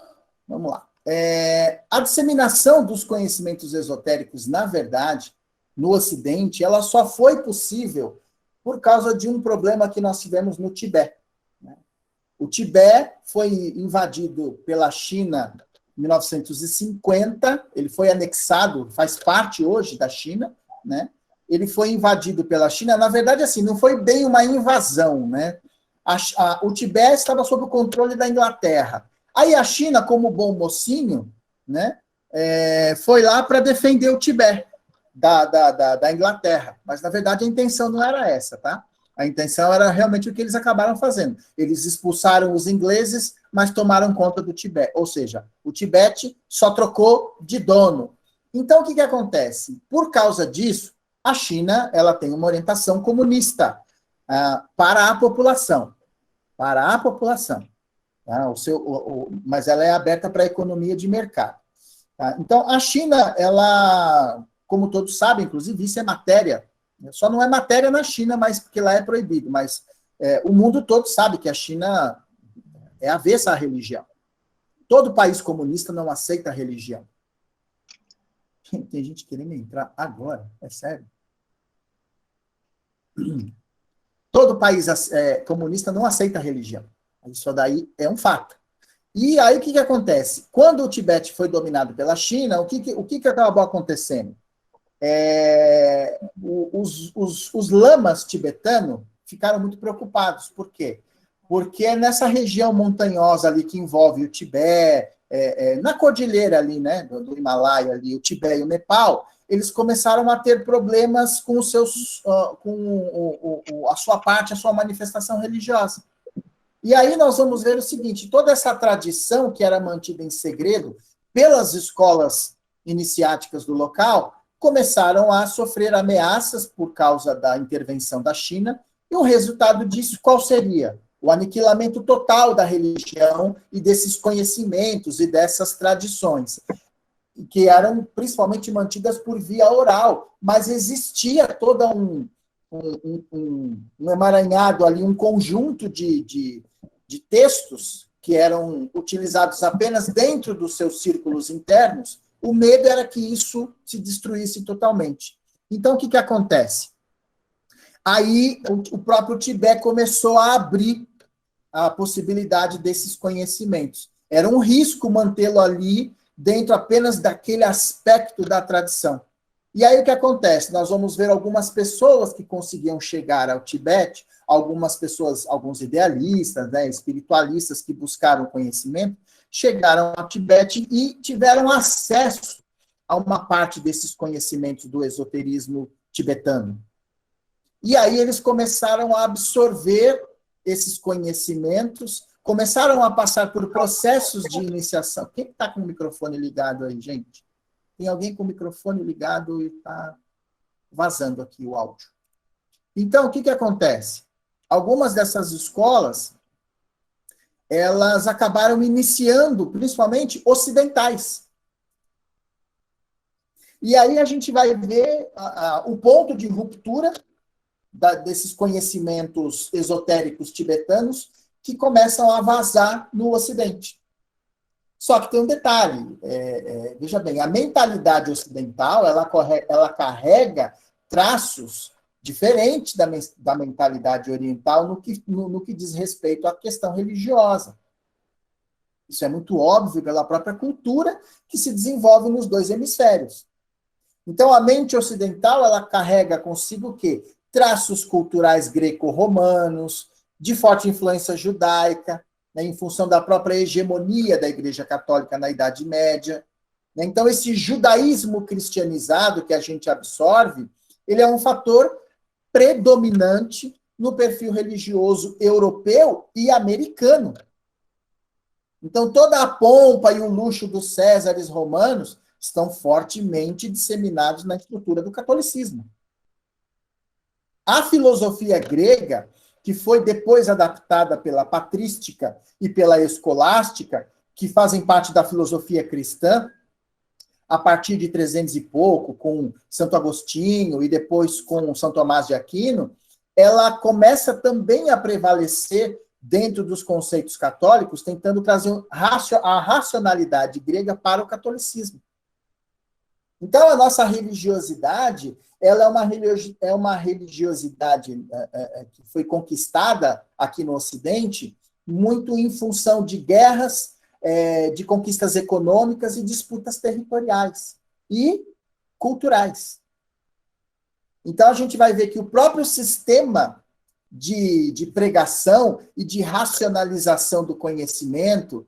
Vamos lá. A disseminação dos conhecimentos esotéricos, na verdade, no Ocidente, ela só foi possível por causa de um problema que nós tivemos no Tibete. O Tibete foi invadido pela China em 1950, ele foi anexado, faz parte hoje da China, né? Ele foi invadido pela China. Na verdade, assim, não foi bem uma invasão, né? O Tibete estava sob o controle da Inglaterra. Aí a China, como bom mocinho, né, foi lá para defender o Tibete da Inglaterra. Mas, na verdade, a intenção não era essa, tá? A intenção era realmente o que eles acabaram fazendo. Eles expulsaram os ingleses, mas tomaram conta do Tibete. Ou seja, o Tibete só trocou de dono. Então, o que acontece? Por causa disso, a China ela tem uma orientação comunista para a população. Para a população. Tá? Mas ela é aberta para a economia de mercado. Tá? Então, a China, ela, como todos sabem, inclusive, isso é matéria. Só não é matéria na China, mas porque lá é proibido. Mas o mundo todo sabe que a China é avessa à religião. Todo país comunista não aceita a religião. Tem gente querendo entrar agora, é sério. Todo país comunista não aceita a religião. Isso daí é um fato. E aí o que acontece? Quando o Tibete foi dominado pela China, o que acabou acontecendo? Os lamas tibetanos ficaram muito preocupados. Por quê? Porque nessa região montanhosa ali que envolve o Tibete, na cordilheira ali, né, do Himalaia, ali, o Tibete e o Nepal, eles começaram a ter problemas com os seus, a sua parte, a sua manifestação religiosa. E aí nós vamos ver o seguinte: toda essa tradição que era mantida em segredo pelas escolas iniciáticas do local começaram a sofrer ameaças por causa da intervenção da China, e o resultado disso qual seria? O aniquilamento total da religião e desses conhecimentos e dessas tradições, que eram principalmente mantidas por via oral, mas existia todo um emaranhado ali, um conjunto de textos que eram utilizados apenas dentro dos seus círculos internos. O medo era que isso se destruísse totalmente. Então, o que acontece? Aí, o próprio Tibete começou a abrir a possibilidade desses conhecimentos. Era um risco mantê-lo ali dentro apenas daquele aspecto da tradição. E aí, o que acontece? Nós vamos ver algumas pessoas que conseguiam chegar ao Tibete, algumas pessoas, alguns idealistas, né, espiritualistas que buscaram conhecimento, chegaram ao Tibete e tiveram acesso a uma parte desses conhecimentos do esoterismo tibetano. E aí eles começaram a absorver esses conhecimentos, começaram a passar por processos de iniciação. Quem está com o microfone ligado aí, gente? Tem alguém com o microfone ligado e está vazando aqui o áudio. Então, o que acontece? Algumas dessas escolas, elas acabaram iniciando, principalmente, ocidentais. E aí a gente vai ver o ponto de ruptura desses conhecimentos esotéricos tibetanos que começam a vazar no Ocidente. Só que tem um detalhe, veja bem, a mentalidade ocidental, ela carrega traços diferentes da mentalidade oriental no que diz respeito à questão religiosa. Isso é muito óbvio pela própria cultura que se desenvolve nos dois hemisférios. Então, a mente ocidental, ela carrega consigo o quê? Traços culturais greco-romanos, de forte influência judaica, né, em função da própria hegemonia da Igreja Católica na Idade Média. Né? Então, esse judaísmo cristianizado que a gente absorve, ele é um fator predominante no perfil religioso europeu e americano. Então, toda a pompa e o luxo dos Césares romanos estão fortemente disseminados na estrutura do catolicismo. A filosofia grega, que foi depois adaptada pela patrística e pela escolástica, que fazem parte da filosofia cristã, a partir de 300 e pouco, com Santo Agostinho e depois com São Tomás de Aquino, ela começa também a prevalecer dentro dos conceitos católicos, tentando trazer a racionalidade grega para o catolicismo. Então, a nossa religiosidade, ela é uma religiosidade que foi conquistada aqui no Ocidente, muito em função de guerras, de conquistas econômicas e disputas territoriais e culturais. Então, a gente vai ver que o próprio sistema de pregação e de racionalização do conhecimento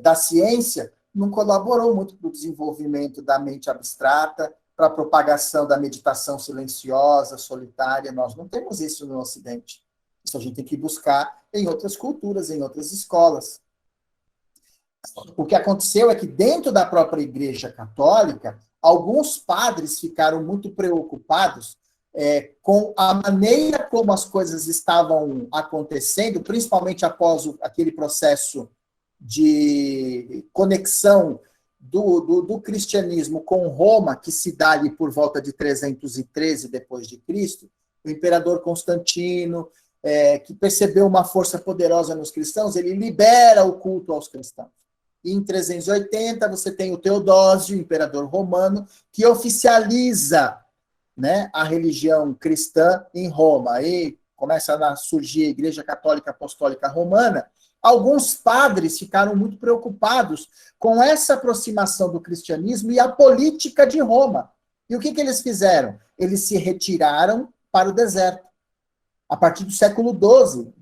da ciência não colaborou muito para o desenvolvimento da mente abstrata, para a propagação da meditação silenciosa, solitária. Nós não temos isso no Ocidente. Isso a gente tem que buscar em outras culturas, em outras escolas. O que aconteceu é que dentro da própria Igreja Católica, alguns padres ficaram muito preocupados com a maneira como as coisas estavam acontecendo, principalmente após aquele processo de conexão do cristianismo com Roma, que se dá ali por volta de 313 depois de Cristo. O imperador Constantino, que percebeu uma força poderosa nos cristãos, ele libera o culto aos cristãos. E em 380 você tem o Teodósio, imperador romano, que oficializa, né, a religião cristã em Roma. Aí começa a surgir a Igreja Católica Apostólica Romana. Alguns padres ficaram muito preocupados com essa aproximação do cristianismo e a política de Roma. E o que eles fizeram? Eles se retiraram para o deserto. A partir do século XII,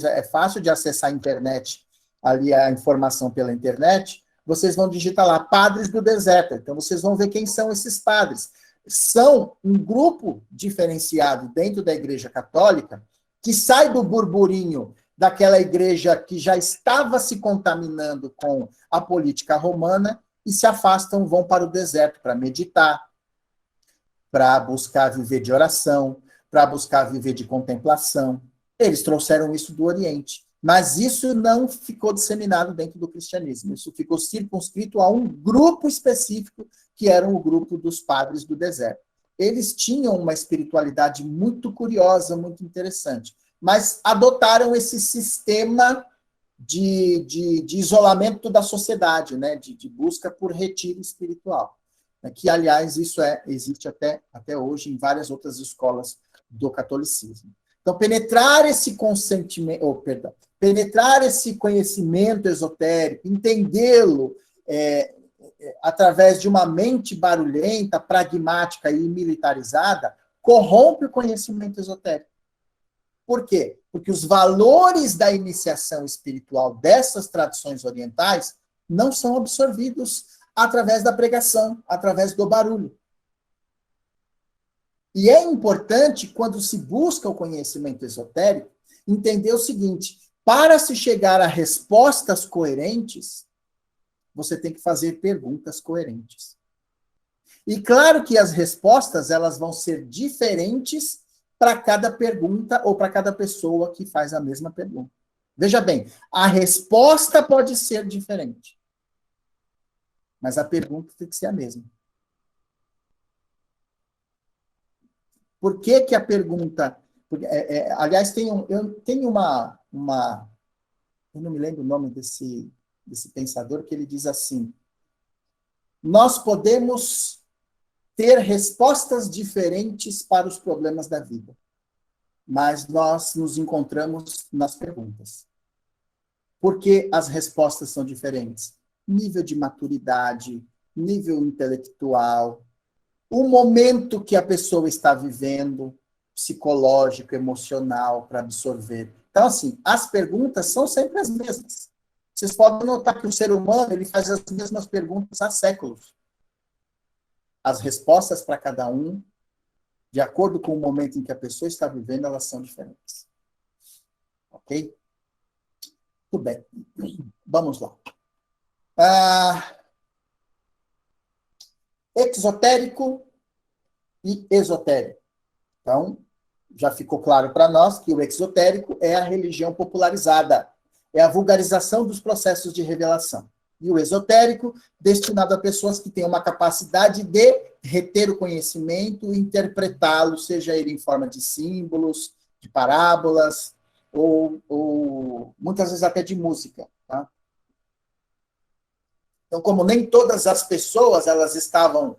é fácil de acessar a internet, ali a informação pela internet, vocês vão digitar lá, padres do deserto. Então, vocês vão ver quem são esses padres. São um grupo diferenciado dentro da Igreja Católica que sai do burburinho daquela igreja que já estava se contaminando com a política romana e se afastam, vão para o deserto para meditar, para buscar viver de oração, para buscar viver de contemplação. Eles trouxeram isso do Oriente. Mas isso não ficou disseminado dentro do cristianismo. Isso ficou circunscrito a um grupo específico, que era o grupo dos padres do deserto. Eles tinham uma espiritualidade muito curiosa, muito interessante, mas adotaram esse sistema de isolamento da sociedade, né? de busca por retiro espiritual, né? Que, aliás, isso existe até hoje em várias outras escolas do catolicismo. Então, penetrar esse conhecimento esotérico, entendê-lo através de uma mente barulhenta, pragmática e militarizada, corrompe o conhecimento esotérico. Por quê? Porque os valores da iniciação espiritual dessas tradições orientais não são absorvidos através da pregação, através do barulho. E é importante, quando se busca o conhecimento esotérico, entender o seguinte: para se chegar a respostas coerentes, você tem que fazer perguntas coerentes. E claro que as respostas elas vão ser diferentes para cada pergunta ou para cada pessoa que faz a mesma pergunta. Veja bem, a resposta pode ser diferente, mas a pergunta tem que ser a mesma. Por que a pergunta... aliás, eu tenho uma... Eu não me lembro o nome desse pensador, que ele diz assim: nós podemos ter respostas diferentes para os problemas da vida, mas nós nos encontramos nas perguntas. Por que as respostas são diferentes? Nível de maturidade, nível intelectual, o momento que a pessoa está vivendo, psicológico, emocional, para absorver. Então, assim, as perguntas são sempre as mesmas. Vocês podem notar que o ser humano ele faz as mesmas perguntas há séculos. As respostas para cada um, de acordo com o momento em que a pessoa está vivendo, elas são diferentes. Ok? Tudo bem. Vamos lá. Exotérico e esotérico. Então, já ficou claro para nós que o exotérico é a religião popularizada, é a vulgarização dos processos de revelação. E o esotérico, destinado a pessoas que têm uma capacidade de reter o conhecimento e interpretá-lo, seja ele em forma de símbolos, de parábolas, ou muitas vezes até de música. Tá? Então, como nem todas as pessoas elas estavam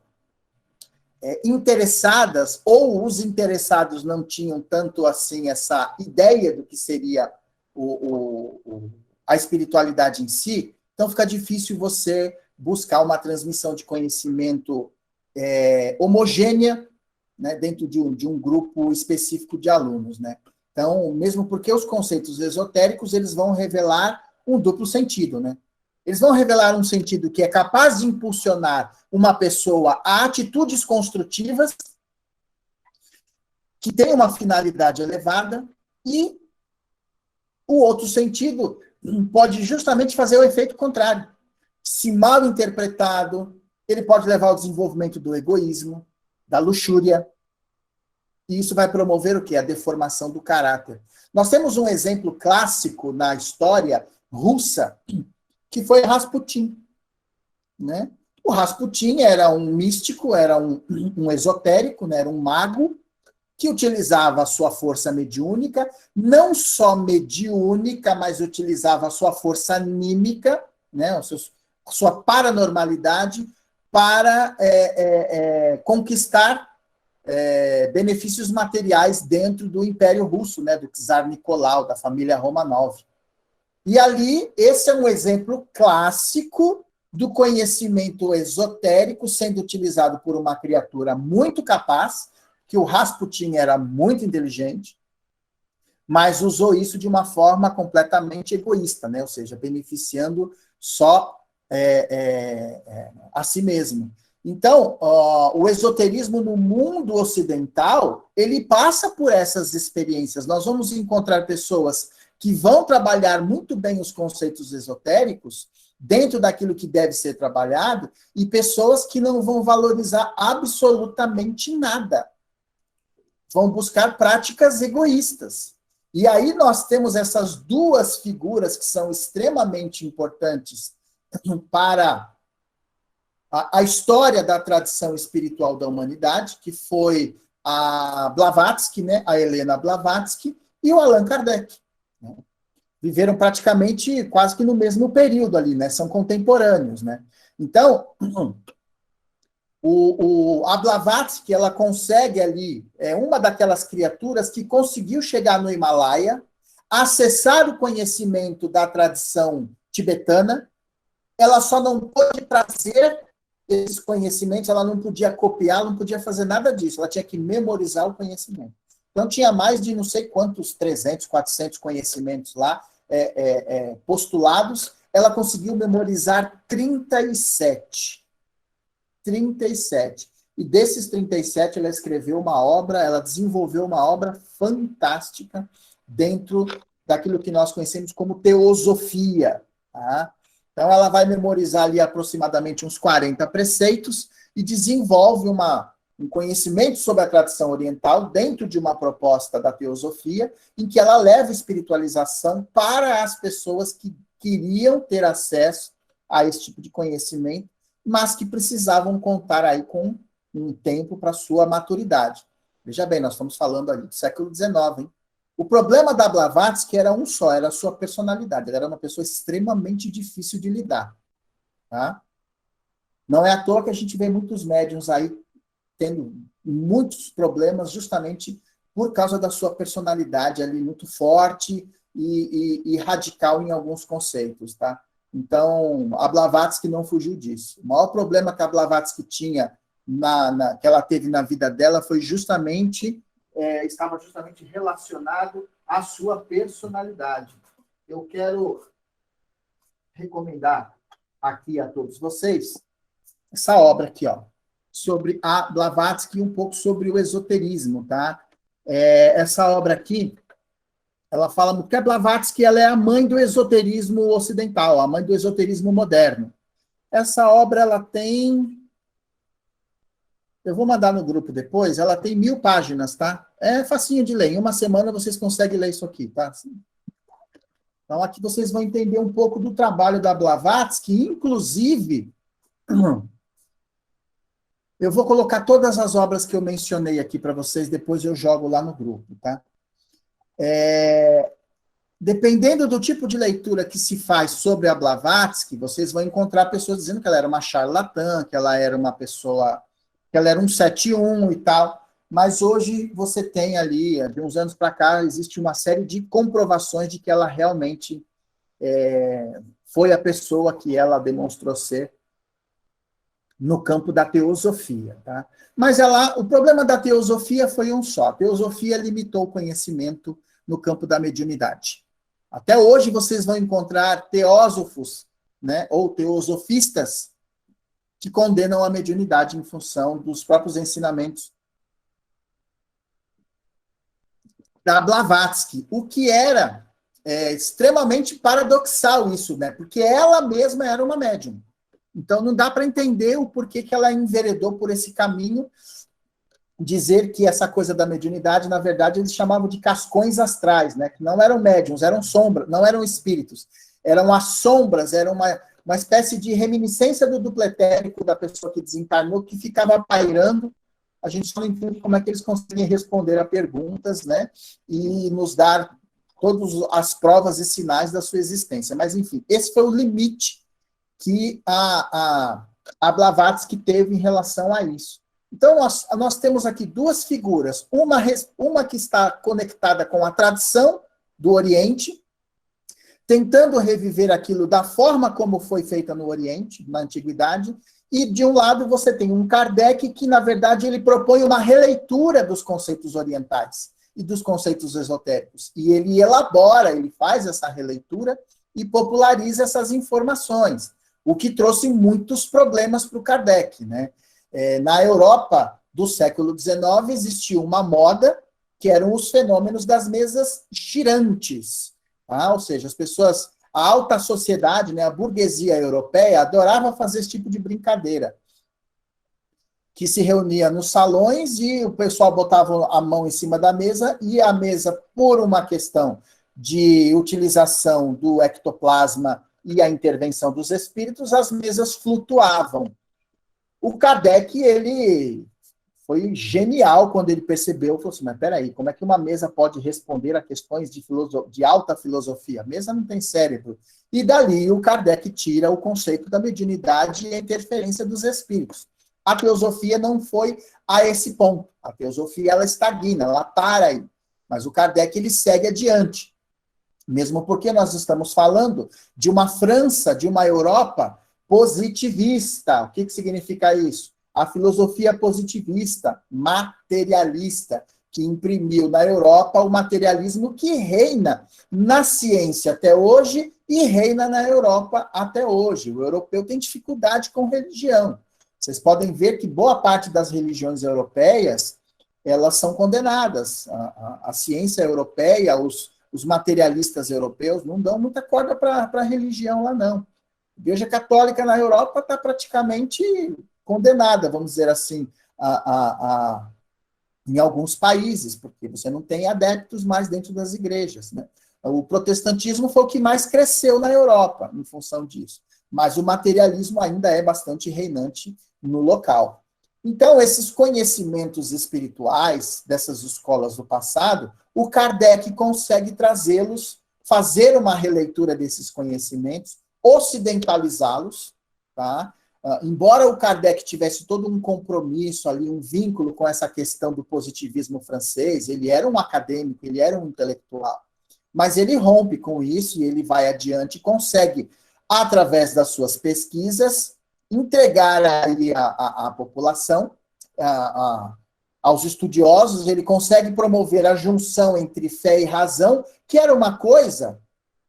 interessadas, ou os interessados não tinham tanto assim essa ideia do que seria a espiritualidade em si, então fica difícil você buscar uma transmissão de conhecimento homogênea, né, dentro de um grupo específico de alunos, né? Então, mesmo porque os conceitos esotéricos, eles vão revelar um duplo sentido, né? Eles vão revelar um sentido que é capaz de impulsionar uma pessoa a atitudes construtivas, que tem uma finalidade elevada, e o outro sentido pode justamente fazer o efeito contrário. Se mal interpretado, ele pode levar ao desenvolvimento do egoísmo, da luxúria, e isso vai promover o quê? A deformação do caráter. Nós temos um exemplo clássico na história russa, que foi Rasputin, né? O Rasputin era um místico, era um esotérico, né? Era um mago, que utilizava a sua força mediúnica, não só mediúnica, mas utilizava a sua força anímica, né? A sua paranormalidade, para conquistar benefícios materiais dentro do Império Russo, né? Do czar Nicolau, da família Romanov. E ali, esse é um exemplo clássico do conhecimento esotérico sendo utilizado por uma criatura muito capaz, que o Rasputin era muito inteligente, mas usou isso de uma forma completamente egoísta, né? Ou seja, beneficiando só a si mesmo. Então, o esoterismo no mundo ocidental, ele passa por essas experiências. Nós vamos encontrar pessoas que vão trabalhar muito bem os conceitos esotéricos, dentro daquilo que deve ser trabalhado, e pessoas que não vão valorizar absolutamente nada. Vão buscar práticas egoístas. E aí nós temos essas duas figuras que são extremamente importantes para a história da tradição espiritual da humanidade, que foi a Blavatsky, né, a Helena Blavatsky, e o Allan Kardec. Né? Viveram praticamente quase que no mesmo período ali, né? São contemporâneos, né? Então, a Blavatsky, ela consegue ali, uma daquelas criaturas que conseguiu chegar no Himalaia, acessar o conhecimento da tradição tibetana, ela só não pôde trazer esses conhecimentos, ela não podia copiar, não podia fazer nada disso, ela tinha que memorizar o conhecimento. Então, tinha mais de não sei quantos, 300, 400 conhecimentos lá, postulados, ela conseguiu memorizar 37. 37. E desses 37, ela escreveu uma obra, ela desenvolveu uma obra fantástica dentro daquilo que nós conhecemos como teosofia. Tá? Então, ela vai memorizar ali aproximadamente uns 40 preceitos e desenvolve um conhecimento sobre a tradição oriental dentro de uma proposta da teosofia, em que ela leva espiritualização para as pessoas que queriam ter acesso a esse tipo de conhecimento, mas que precisavam contar aí com um tempo para sua maturidade. Veja bem, nós estamos falando ali do século XIX, hein? O problema da Blavatsky era um só, era a sua personalidade. Ela era uma pessoa extremamente difícil de lidar. Tá? Não é à toa que a gente vê muitos médiuns aí tendo muitos problemas justamente por causa da sua personalidade ali muito forte e radical em alguns conceitos, tá? Então, a Blavatsky não fugiu disso. O maior problema que a Blavatsky tinha, que ela teve na vida dela, foi estava justamente relacionado à sua personalidade. Eu quero recomendar aqui a todos vocês essa obra aqui, ó, sobre a Blavatsky e um pouco sobre o esoterismo, tá? Essa obra aqui, ela fala que a Blavatsky ela é a mãe do esoterismo ocidental, a mãe do esoterismo moderno. Essa obra, ela tem... Eu vou mandar no grupo depois, ela tem 1000 páginas, tá? É facinho de ler, em uma semana vocês conseguem ler isso aqui, tá? Então, aqui vocês vão entender um pouco do trabalho da Blavatsky, inclusive... Eu vou colocar todas as obras que eu mencionei aqui para vocês, depois eu jogo lá no grupo, tá? Dependendo do tipo de leitura que se faz sobre a Blavatsky, vocês vão encontrar pessoas dizendo que ela era uma charlatã, que ela era uma pessoa, que ela era um 71 e tal, mas hoje você tem ali, de uns anos para cá, existe uma série de comprovações de que ela realmente foi a pessoa que ela demonstrou ser no campo da teosofia. Tá? Mas o problema da teosofia foi um só. A teosofia limitou o conhecimento no campo da mediunidade. Até hoje vocês vão encontrar teósofos, né, ou teosofistas que condenam a mediunidade em função dos próprios ensinamentos da Blavatsky, o que era extremamente paradoxal isso, né? Porque ela mesma era uma médium. Então não dá para entender o porquê que ela enveredou por esse caminho, dizer que essa coisa da mediunidade, na verdade, eles chamavam de cascões astrais, né? Que não eram médiums, eram sombras, não eram espíritos, eram as sombras, era uma espécie de reminiscência do duplo etérico da pessoa que desencarnou, que ficava pairando. A gente só não entende como é que eles conseguem responder a perguntas, né? E nos dar todas as provas e sinais da sua existência. Mas, enfim, esse foi o limite que a Blavatsky teve em relação a isso. Então, nós temos aqui duas figuras. Uma que está conectada com a tradição do Oriente, tentando reviver aquilo da forma como foi feita no Oriente, na Antiguidade, e, de um lado, você tem um Kardec que, na verdade, ele propõe uma releitura dos conceitos orientais e dos conceitos esotéricos. E ele elabora, ele faz essa releitura e populariza essas informações, o que trouxe muitos problemas para o Kardec, né? Na Europa do século XIX existia uma moda que eram os fenômenos das mesas girantes, tá? Ou seja, as pessoas, a alta sociedade, né, a burguesia europeia, adorava fazer esse tipo de brincadeira, que se reunia nos salões e o pessoal botava a mão em cima da mesa e a mesa, por uma questão de utilização do ectoplasma e a intervenção dos espíritos, as mesas flutuavam. O Kardec, ele foi genial quando ele percebeu, falou assim, mas peraí, como é que uma mesa pode responder a questões de alta filosofia? A mesa não tem cérebro. E dali o Kardec tira o conceito da mediunidade e a interferência dos espíritos. A teosofia não foi a esse ponto. A teosofia, ela estagna, ela para aí. Mas o Kardec, ele segue adiante. Mesmo porque nós estamos falando de uma França, de uma Europa positivista. O que significa isso? A filosofia positivista, materialista, que imprimiu na Europa o materialismo que reina na ciência até hoje e reina na Europa até hoje. O europeu tem dificuldade com religião. Vocês podem ver que boa parte das religiões europeias, elas são condenadas. A ciência europeia, os materialistas europeus não dão muita corda para a religião lá, não. A Igreja Católica na Europa está praticamente condenada, vamos dizer assim, em alguns países, porque você não tem adeptos mais dentro das igrejas, né? O protestantismo foi o que mais cresceu na Europa, em função disso. Mas o materialismo ainda é bastante reinante no local. Então, esses conhecimentos espirituais dessas escolas do passado, o Kardec consegue trazê-los, fazer uma releitura desses conhecimentos, ocidentalizá-los, tá? Embora o Kardec tivesse todo um compromisso ali, um vínculo com essa questão do positivismo francês, ele era um acadêmico, ele era um intelectual, mas ele rompe com isso e ele vai adiante e consegue, através das suas pesquisas, entregar ali à população, aos estudiosos, ele consegue promover a junção entre fé e razão, que era uma coisa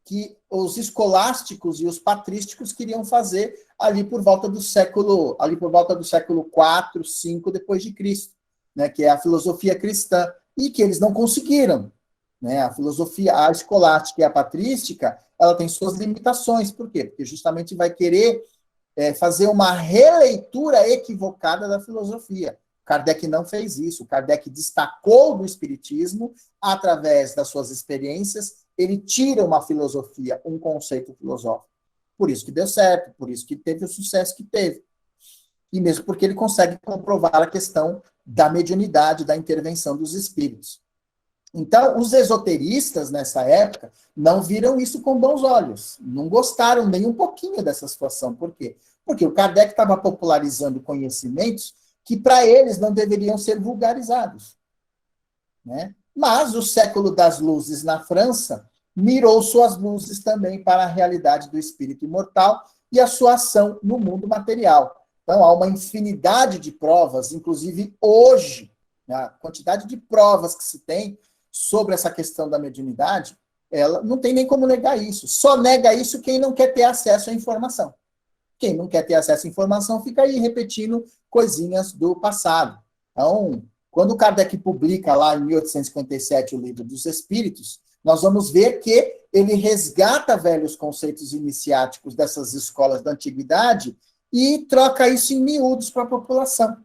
que os escolásticos e os patrísticos queriam fazer ali por volta do século IV, V depois de Cristo, né, que é a filosofia cristã, e que eles não conseguiram, né? A filosofia, a escolástica e a patrística, ela tem suas limitações. Por quê? Porque justamente vai querer fazer uma releitura equivocada da filosofia. Kardec não fez isso. Kardec destacou do espiritismo através das suas experiências. Ele tira uma filosofia, um conceito filosófico. Por isso que deu certo, por isso que teve o sucesso que teve. E mesmo porque ele consegue comprovar a questão da mediunidade, da intervenção dos espíritos. Então, os esoteristas, nessa época, não viram isso com bons olhos. Não gostaram nem um pouquinho dessa situação. Por quê? Porque o Kardec estava popularizando conhecimentos que, para eles, não deveriam ser vulgarizados, né? Mas o século das luzes na França mirou suas luzes também para a realidade do espírito imortal e a sua ação no mundo material. Então, há uma infinidade de provas, inclusive hoje, né, a quantidade de provas que se tem sobre essa questão da mediunidade, ela não tem nem como negar isso. Só nega isso quem não quer ter acesso à informação. Quem não quer ter acesso à informação fica aí repetindo coisinhas do passado. Então, quando Kardec publica lá em 1857 o Livro dos Espíritos, nós vamos ver que ele resgata velhos conceitos iniciáticos dessas escolas da antiguidade e troca isso em miúdos para a população.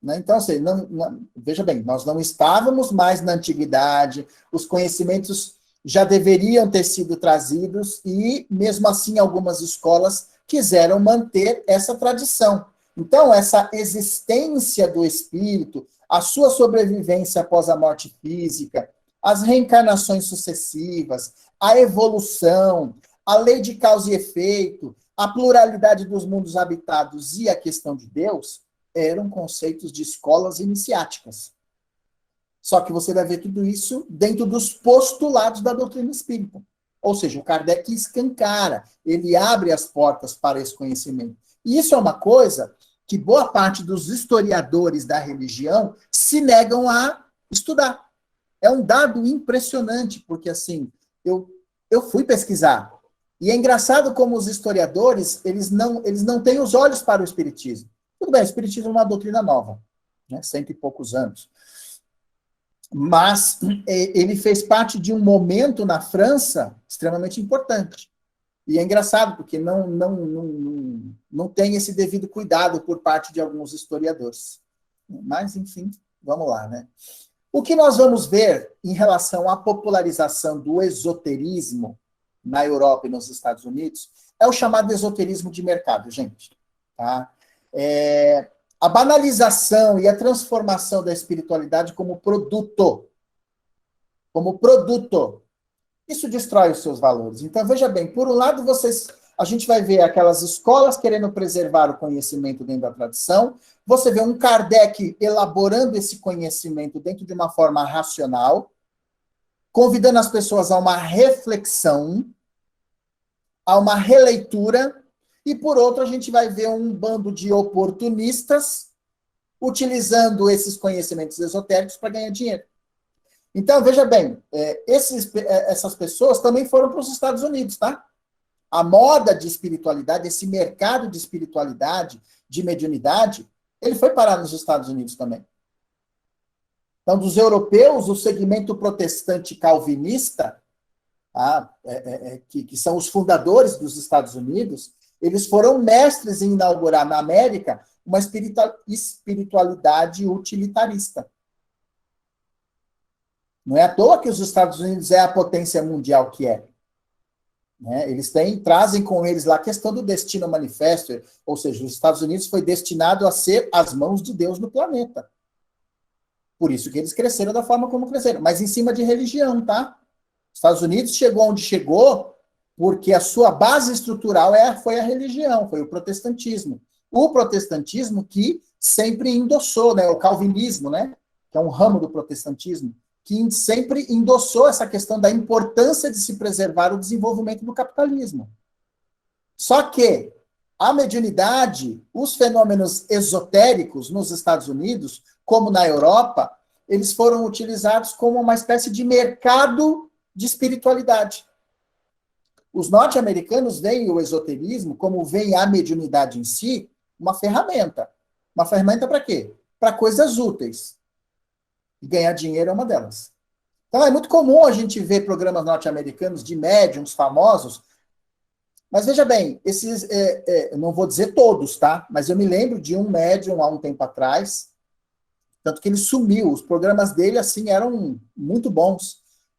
Né? Então, assim, veja bem, nós não estávamos mais na antiguidade, os conhecimentos já deveriam ter sido trazidos e, mesmo assim, algumas escolas quiseram manter essa tradição. Então, essa existência do espírito, a sua sobrevivência após a morte física, as reencarnações sucessivas, a evolução, a lei de causa e efeito, a pluralidade dos mundos habitados e a questão de Deus eram conceitos de escolas iniciáticas. Só que você vai ver tudo isso dentro dos postulados da doutrina espírita. Ou seja, o Kardec escancara, ele abre as portas para esse conhecimento. E isso é uma coisa que boa parte dos historiadores da religião se negam a estudar. É um dado impressionante, porque assim, eu fui pesquisar. E é engraçado como os historiadores, eles não têm os olhos para o espiritismo. Tudo bem, o espiritismo é uma doutrina nova, né, 100 e poucos anos. Mas ele fez parte de um momento na França extremamente importante. E é engraçado, porque não tem esse devido cuidado por parte de alguns historiadores. Mas, enfim, vamos lá, né? O que nós vamos ver em relação à popularização do esoterismo na Europa e nos Estados Unidos é o chamado esoterismo de mercado, gente. Tá? A banalização e a transformação da espiritualidade como produto. Como produto. Isso destrói os seus valores. Então, veja bem, por um lado, a gente vai ver aquelas escolas querendo preservar o conhecimento dentro da tradição, você vê um Kardec elaborando esse conhecimento dentro de uma forma racional, convidando as pessoas a uma reflexão, a uma releitura, e por outro, a gente vai ver um bando de oportunistas utilizando esses conhecimentos esotéricos para ganhar dinheiro. Então, veja bem, essas pessoas também foram para os Estados Unidos, tá? A moda de espiritualidade, esse mercado de espiritualidade, de mediunidade, ele foi parar nos Estados Unidos também. Então, dos europeus, o segmento protestante calvinista, tá? Que são os fundadores dos Estados Unidos, eles foram mestres em inaugurar na América uma espiritualidade utilitarista. Não é à toa que os Estados Unidos é a potência mundial que é. Né? Eles trazem com eles lá a questão do destino manifesto, ou seja, os Estados Unidos foi destinado a ser as mãos de Deus no planeta. Por isso que eles cresceram da forma como cresceram, mas em cima de religião, tá? Os Estados Unidos chegou onde chegou porque a sua base estrutural foi a religião, foi o protestantismo. O protestantismo que sempre endossou, né, o calvinismo, né, que é um ramo do protestantismo, que sempre endossou essa questão da importância de se preservar o desenvolvimento do capitalismo. Só que a mediunidade, os fenômenos esotéricos nos Estados Unidos, como na Europa, eles foram utilizados como uma espécie de mercado de espiritualidade. Os norte-americanos veem o esoterismo, como veem a mediunidade em si, uma ferramenta. Uma ferramenta para quê? Para coisas úteis. E ganhar dinheiro é uma delas. Então, é muito comum a gente ver programas norte-americanos de médiums famosos, mas veja bem, eu não vou dizer todos, tá? Mas eu me lembro de um médium há um tempo atrás, tanto que ele sumiu. Os programas dele, assim, eram muito bons,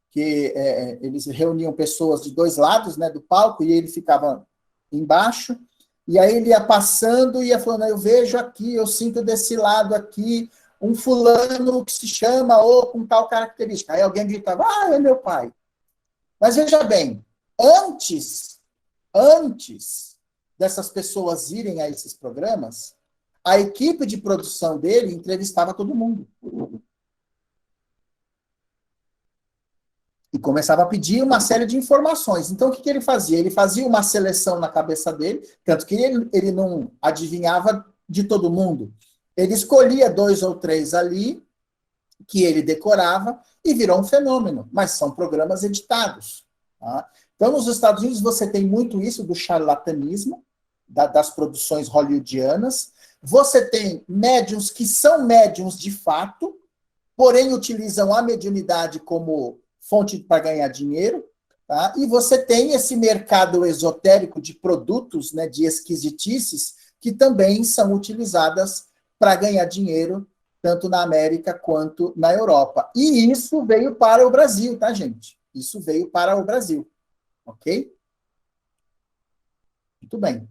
que eles reuniam pessoas de dois lados, né, do palco, e ele ficava embaixo, e aí ele ia passando e ia falando, eu vejo aqui, eu sinto desse lado aqui, um fulano que se chama ou com tal característica. Aí alguém gritava, é meu pai. Mas veja bem, antes dessas pessoas irem a esses programas, a equipe de produção dele entrevistava todo mundo. E começava a pedir uma série de informações. Então, o que ele fazia? Ele fazia uma seleção na cabeça dele, tanto que ele não adivinhava de todo mundo. Ele escolhia 2 ou 3 ali, que ele decorava, e virou um fenômeno. Mas são programas editados. Tá? Então, nos Estados Unidos, você tem muito isso do charlatanismo, das produções hollywoodianas. Você tem médiuns que são médiuns de fato, porém utilizam a mediunidade como fonte para ganhar dinheiro, tá? E você tem esse mercado esotérico de produtos, né, de esquisitices, que também são utilizadas para ganhar dinheiro, tanto na América quanto na Europa. E isso veio para o Brasil, tá, gente? Isso veio para o Brasil, ok? Muito bem.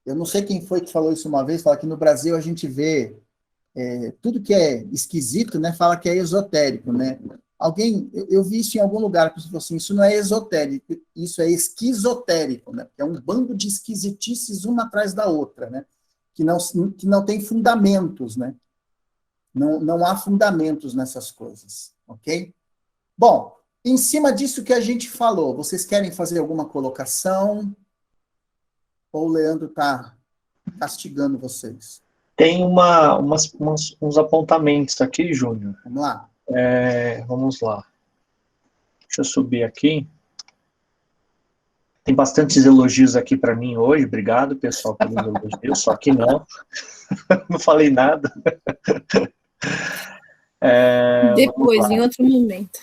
Eu não sei quem foi que falou isso uma vez, fala que no Brasil a gente vê tudo que é esquisito, né, fala que é esotérico, né? Eu vi isso em algum lugar, que falou assim, isso não é esotérico, isso é esquizotérico, né? É um bando de esquisitices uma atrás da outra, né? Que não tem fundamentos, né? Não há fundamentos nessas coisas, ok? Bom, em cima disso que a gente falou, vocês querem fazer alguma colocação? Ou o Leandro está castigando vocês? Tem uns apontamentos aqui, Júnior. Vamos lá. Vamos lá. Deixa eu subir aqui. Tem bastantes elogios aqui para mim hoje. Obrigado, pessoal, pelos elogios. Só que não. Não falei nada. Depois, em outro momento.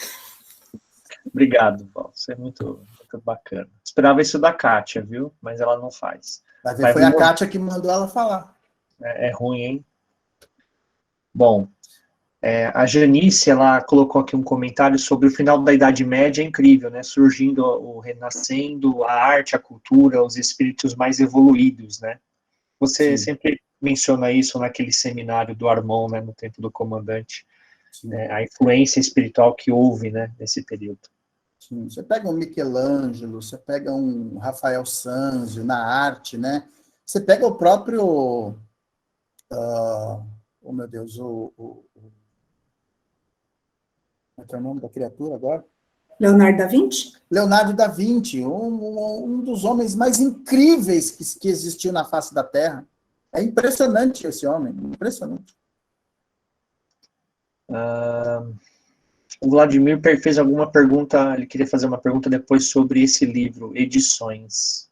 Obrigado, Val. Você é muito bacana. Esperava isso da Kátia, viu? Mas ela não faz. Vai ver, foi a Kátia que mandou ela falar. É ruim, hein? Bom, a Janice, ela colocou aqui um comentário sobre o final da Idade Média, é incrível, né? Surgindo, renascendo, a arte, a cultura, os espíritos mais evoluídos, né? Você sempre menciona isso naquele seminário do Armon, né? No Tempo do Comandante. A influência espiritual que houve, né? Nesse período. Sim. Você pega um Michelangelo, você pega um Rafael Sanzio na arte, né? Você pega o próprio... oh, meu Deus, como é que é o nome da criatura agora? Leonardo da Vinci? Leonardo da Vinci, um dos homens mais incríveis que existiu na face da Terra. É impressionante esse homem, impressionante. O Vladimir fez alguma pergunta, ele queria fazer uma pergunta depois sobre esse livro, Edições.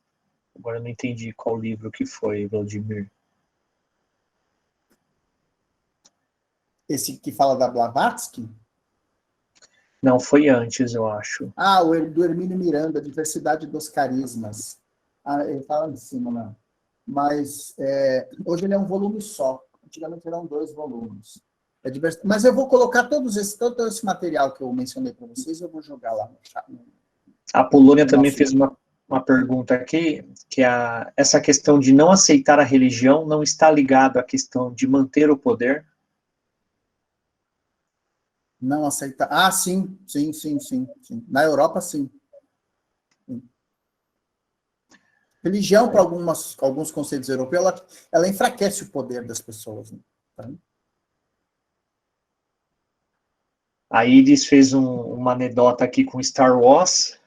Agora eu não entendi qual livro que foi, Vladimir. Esse que fala da Blavatsky? Não, foi antes, eu acho. O do Hermínio Miranda, Diversidade dos Carismas. Ele fala em cima, né? Mas hoje ele é um volume só. Antigamente eram 2 volumes. Mas eu vou colocar todo esse material que eu mencionei para vocês, eu vou jogar lá no chat. A Polônia também fez uma pergunta aqui, que essa questão de não aceitar a religião não está ligado à questão de manter o poder? Não aceitar. Sim. Na Europa, sim. Religião, para alguns conceitos europeus, ela enfraquece o poder das pessoas. Né? Tá? A Iris fez uma anedota aqui com Star Wars.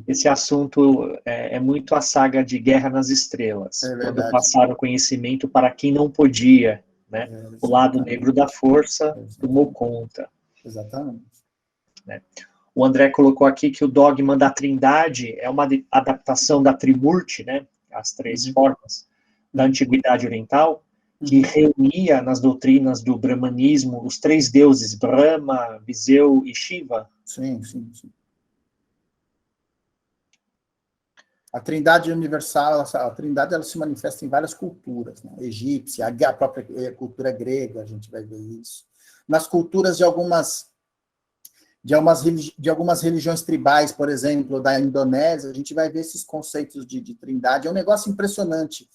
Esse assunto é muito a saga de Guerra nas Estrelas. Quando passaram o conhecimento para quem não podia, né? O lado negro da força tomou conta. Exatamente. Né? O André colocou aqui que o dogma da Trindade é uma adaptação da Trimurti, né? As 3 formas da Antiguidade Oriental, que reunia nas doutrinas do brahmanismo os 3 deuses, Brahma, Viseu e Shiva. Sim. A Trindade universal, a Trindade ela se manifesta em várias culturas, né? Egípcia, a própria cultura grega, a gente vai ver isso. Nas culturas de algumas religiões tribais, por exemplo, da Indonésia, a gente vai ver esses conceitos de trindade. É um negócio impressionante.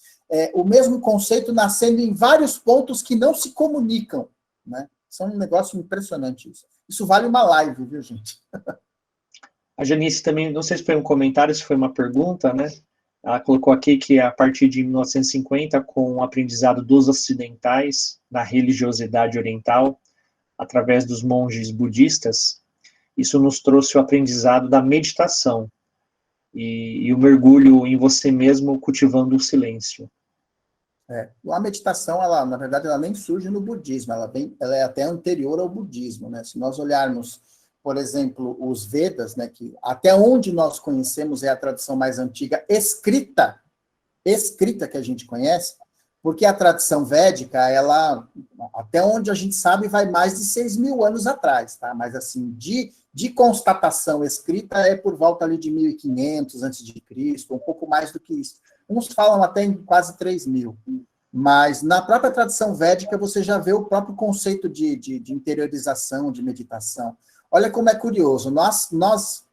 O mesmo conceito nascendo em vários pontos que não se comunicam. Né? Isso é um negócio impressionante. Isso vale uma live, viu, gente? A Janice também, não sei se foi um comentário, se foi uma pergunta, né? Ela colocou aqui que a partir de 1950, com o aprendizado dos ocidentais na religiosidade oriental, através dos monges budistas, isso nos trouxe o aprendizado da meditação e o mergulho em você mesmo cultivando o silêncio. A meditação, na verdade, ela nem surge no budismo, ela é até anterior ao budismo, né? Se nós olharmos, por exemplo, os Vedas, né, que até onde nós conhecemos é a tradição mais antiga escrita que a gente conhece, porque a tradição védica, ela, até onde a gente sabe, vai mais de 6.000 anos atrás, tá? Mas, assim, de constatação escrita é por volta ali de 1500 a.C., um pouco mais do que isso. Uns falam até em quase 3.000. Mas na própria tradição védica você já vê o próprio conceito de interiorização, de meditação. Olha como é curioso. Nós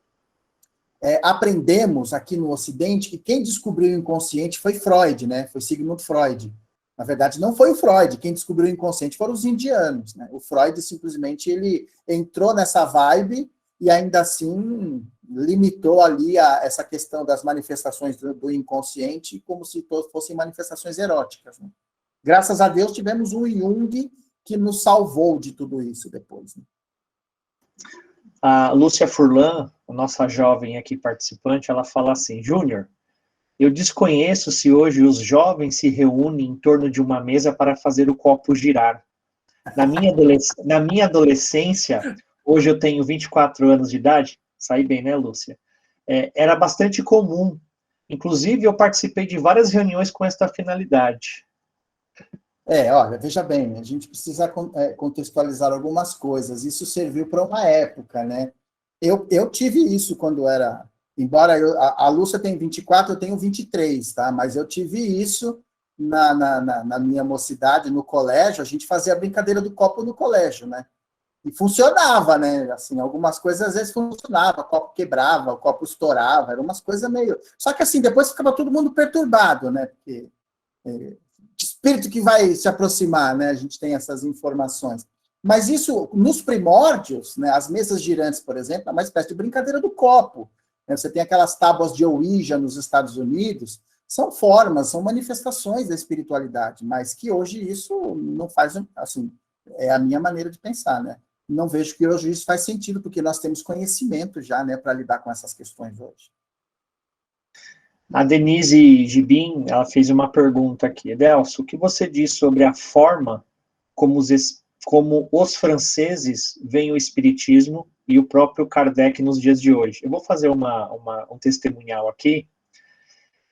aprendemos aqui no Ocidente que quem descobriu o inconsciente foi Freud, né? Foi Sigmund Freud. Na verdade, não foi o Freud. Quem descobriu o inconsciente foram os indianos, né? O Freud simplesmente ele entrou nessa vibe e ainda assim limitou ali essa questão das manifestações do inconsciente como se fossem manifestações eróticas, né? Graças a Deus tivemos um Jung que nos salvou de tudo isso depois, né? A Lúcia Furlan, a nossa jovem aqui participante, ela fala assim: Júnior, eu desconheço se hoje os jovens se reúnem em torno de uma mesa para fazer o copo girar. Na minha adolescência, hoje eu tenho 24 anos de idade, saí bem, né, Lúcia? Era bastante comum. Inclusive, eu participei de várias reuniões com esta finalidade. Olha, veja bem, a gente precisa contextualizar algumas coisas. Isso serviu para uma época, né? Eu tive isso quando era... Embora a Lúcia tenha 24, eu tenho 23, tá? Mas eu tive isso na minha mocidade, no colégio. A gente fazia a brincadeira do copo no colégio, né? E funcionava, né? Assim, algumas coisas às vezes funcionava, o copo quebrava, o copo estourava, eram umas coisas meio... Só que assim, depois ficava todo mundo perturbado, né? Porque espírito que vai se aproximar, né? A gente tem essas informações. Mas isso, nos primórdios, né? As mesas girantes, por exemplo, é uma espécie de brincadeira do copo. Você tem aquelas tábuas de Ouija nos Estados Unidos, são formas, são manifestações da espiritualidade, mas que hoje isso não faz, assim, é a minha maneira de pensar, né? Não vejo que hoje isso faz sentido, porque nós temos conhecimento já, né, para lidar com essas questões hoje. A Denise Gibin, ela fez uma pergunta aqui. Edelso, o que você diz sobre a forma como os franceses veem o espiritismo e o próprio Kardec nos dias de hoje? Eu vou fazer um testemunhal aqui.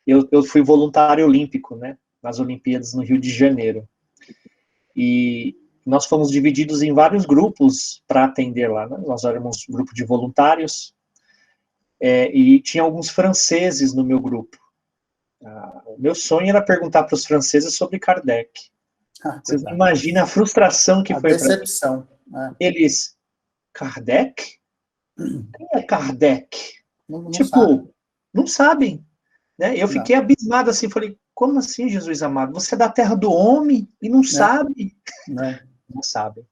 Eu fui voluntário olímpico, né, nas Olimpíadas no Rio de Janeiro. E nós fomos divididos em vários grupos para atender lá, né? Nós éramos um grupo de voluntários, e tinha alguns franceses no meu grupo. O meu sonho era perguntar para os franceses sobre Kardec. Vocês não imaginam a frustração que foi para mim. Decepção. Né? Eles, Kardec? Quem é Kardec? Não sabe. Não sabem. Né? Eu fiquei abismado assim, falei, como assim, Jesus amado? Você é da terra do homem e não sabe? Não sabe.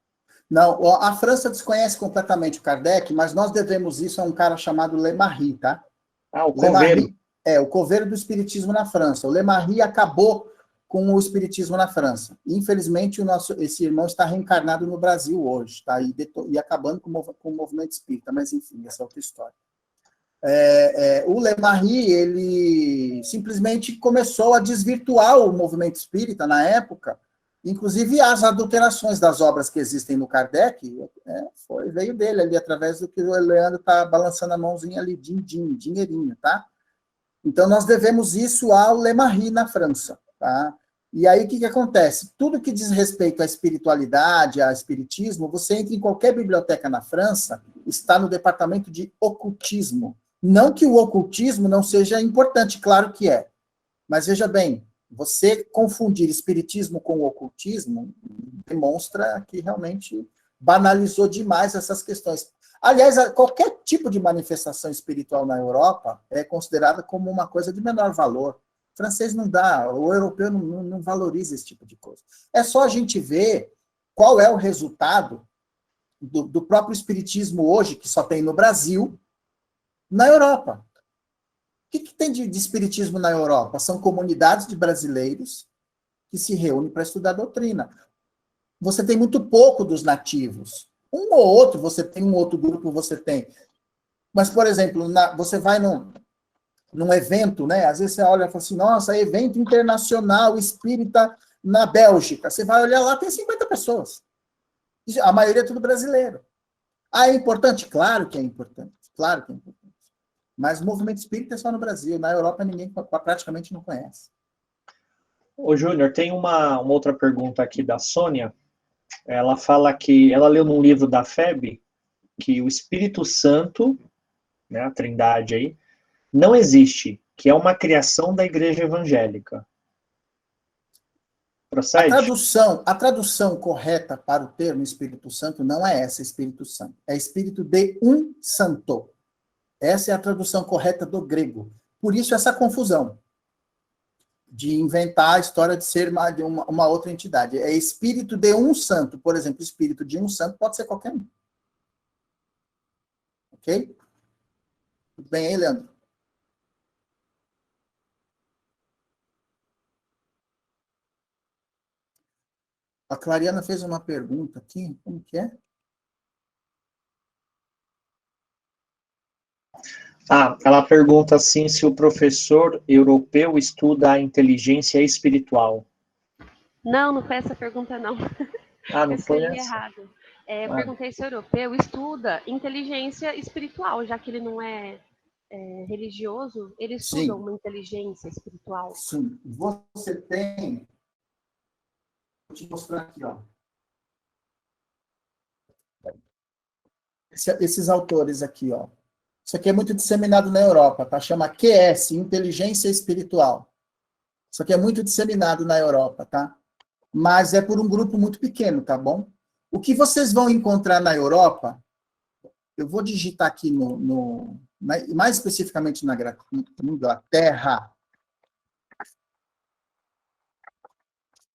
Não, a França desconhece completamente o Kardec, mas nós devemos isso a um cara chamado Lemarie, tá? O Coveiro. O Coveiro do Espiritismo na França. O Lemarie acabou com o Espiritismo na França. Infelizmente, esse irmão está reencarnado no Brasil hoje, tá? E acabando com o movimento espírita, mas enfim, essa é outra história. O Lemarie, ele simplesmente começou a desvirtuar o movimento espírita na época, inclusive as adulterações das obras que existem no Kardec, veio dele ali, através do que o Leandro está balançando a mãozinha ali, dinheirinho, tá? Então, nós devemos isso ao Lemarie na França, tá? E aí, o que acontece? Tudo que diz respeito à espiritualidade, a espiritismo, você entra em qualquer biblioteca na França, está no departamento de ocultismo. Não que o ocultismo não seja importante, claro que é. Mas, veja bem, você confundir espiritismo com ocultismo demonstra que realmente banalizou demais essas questões. Aliás, qualquer tipo de manifestação espiritual na Europa é considerada como uma coisa de menor valor. O francês não dá, o europeu não valoriza esse tipo de coisa. É só a gente ver qual é o resultado do próprio espiritismo hoje, que só tem no Brasil, na Europa. O que tem de espiritismo na Europa? São comunidades de brasileiros que se reúnem para estudar doutrina. Você tem muito pouco dos nativos. Um ou outro, você tem um outro grupo, você tem. Mas, por exemplo, você vai num evento, né? Às vezes você olha e fala assim, nossa, evento internacional espírita na Bélgica. Você vai olhar lá, tem 50 pessoas. A maioria é tudo brasileiro. Ah, é importante? Claro que é importante. Claro que é importante. Mas o movimento espírita é só no Brasil. Na Europa, ninguém praticamente não conhece. Ô, Júnior, tem uma outra pergunta aqui da Sônia. Ela fala que ela leu num livro da FEB que o Espírito Santo, né, a Trindade aí, não existe, que é uma criação da Igreja Evangélica. Procede? A tradução correta para o termo Espírito Santo não é essa, Espírito Santo. É Espírito de um santo. Essa é a tradução correta do grego. Por isso essa confusão de inventar a história de ser uma outra entidade. É Espírito de um santo. Por exemplo, Espírito de um santo pode ser qualquer um. Ok? Tudo bem aí, Leandro? A Clariana fez uma pergunta aqui. Como que é? Ela pergunta assim se o professor europeu estuda a inteligência espiritual. Não foi essa pergunta, não. Não Eu foi escrevi essa? errado. Eu perguntei se o europeu estuda inteligência espiritual, já que ele não é religioso, ele estuda uma inteligência espiritual. Sim. Você tem... Vou te mostrar aqui, ó. Esses autores aqui, ó. Isso aqui é muito disseminado na Europa, tá? Chama QS, Inteligência Espiritual. Isso aqui é muito disseminado na Europa, tá? Mas é por um grupo muito pequeno, tá bom? O que vocês vão encontrar na Europa, eu vou digitar aqui mais especificamente na Inglaterra.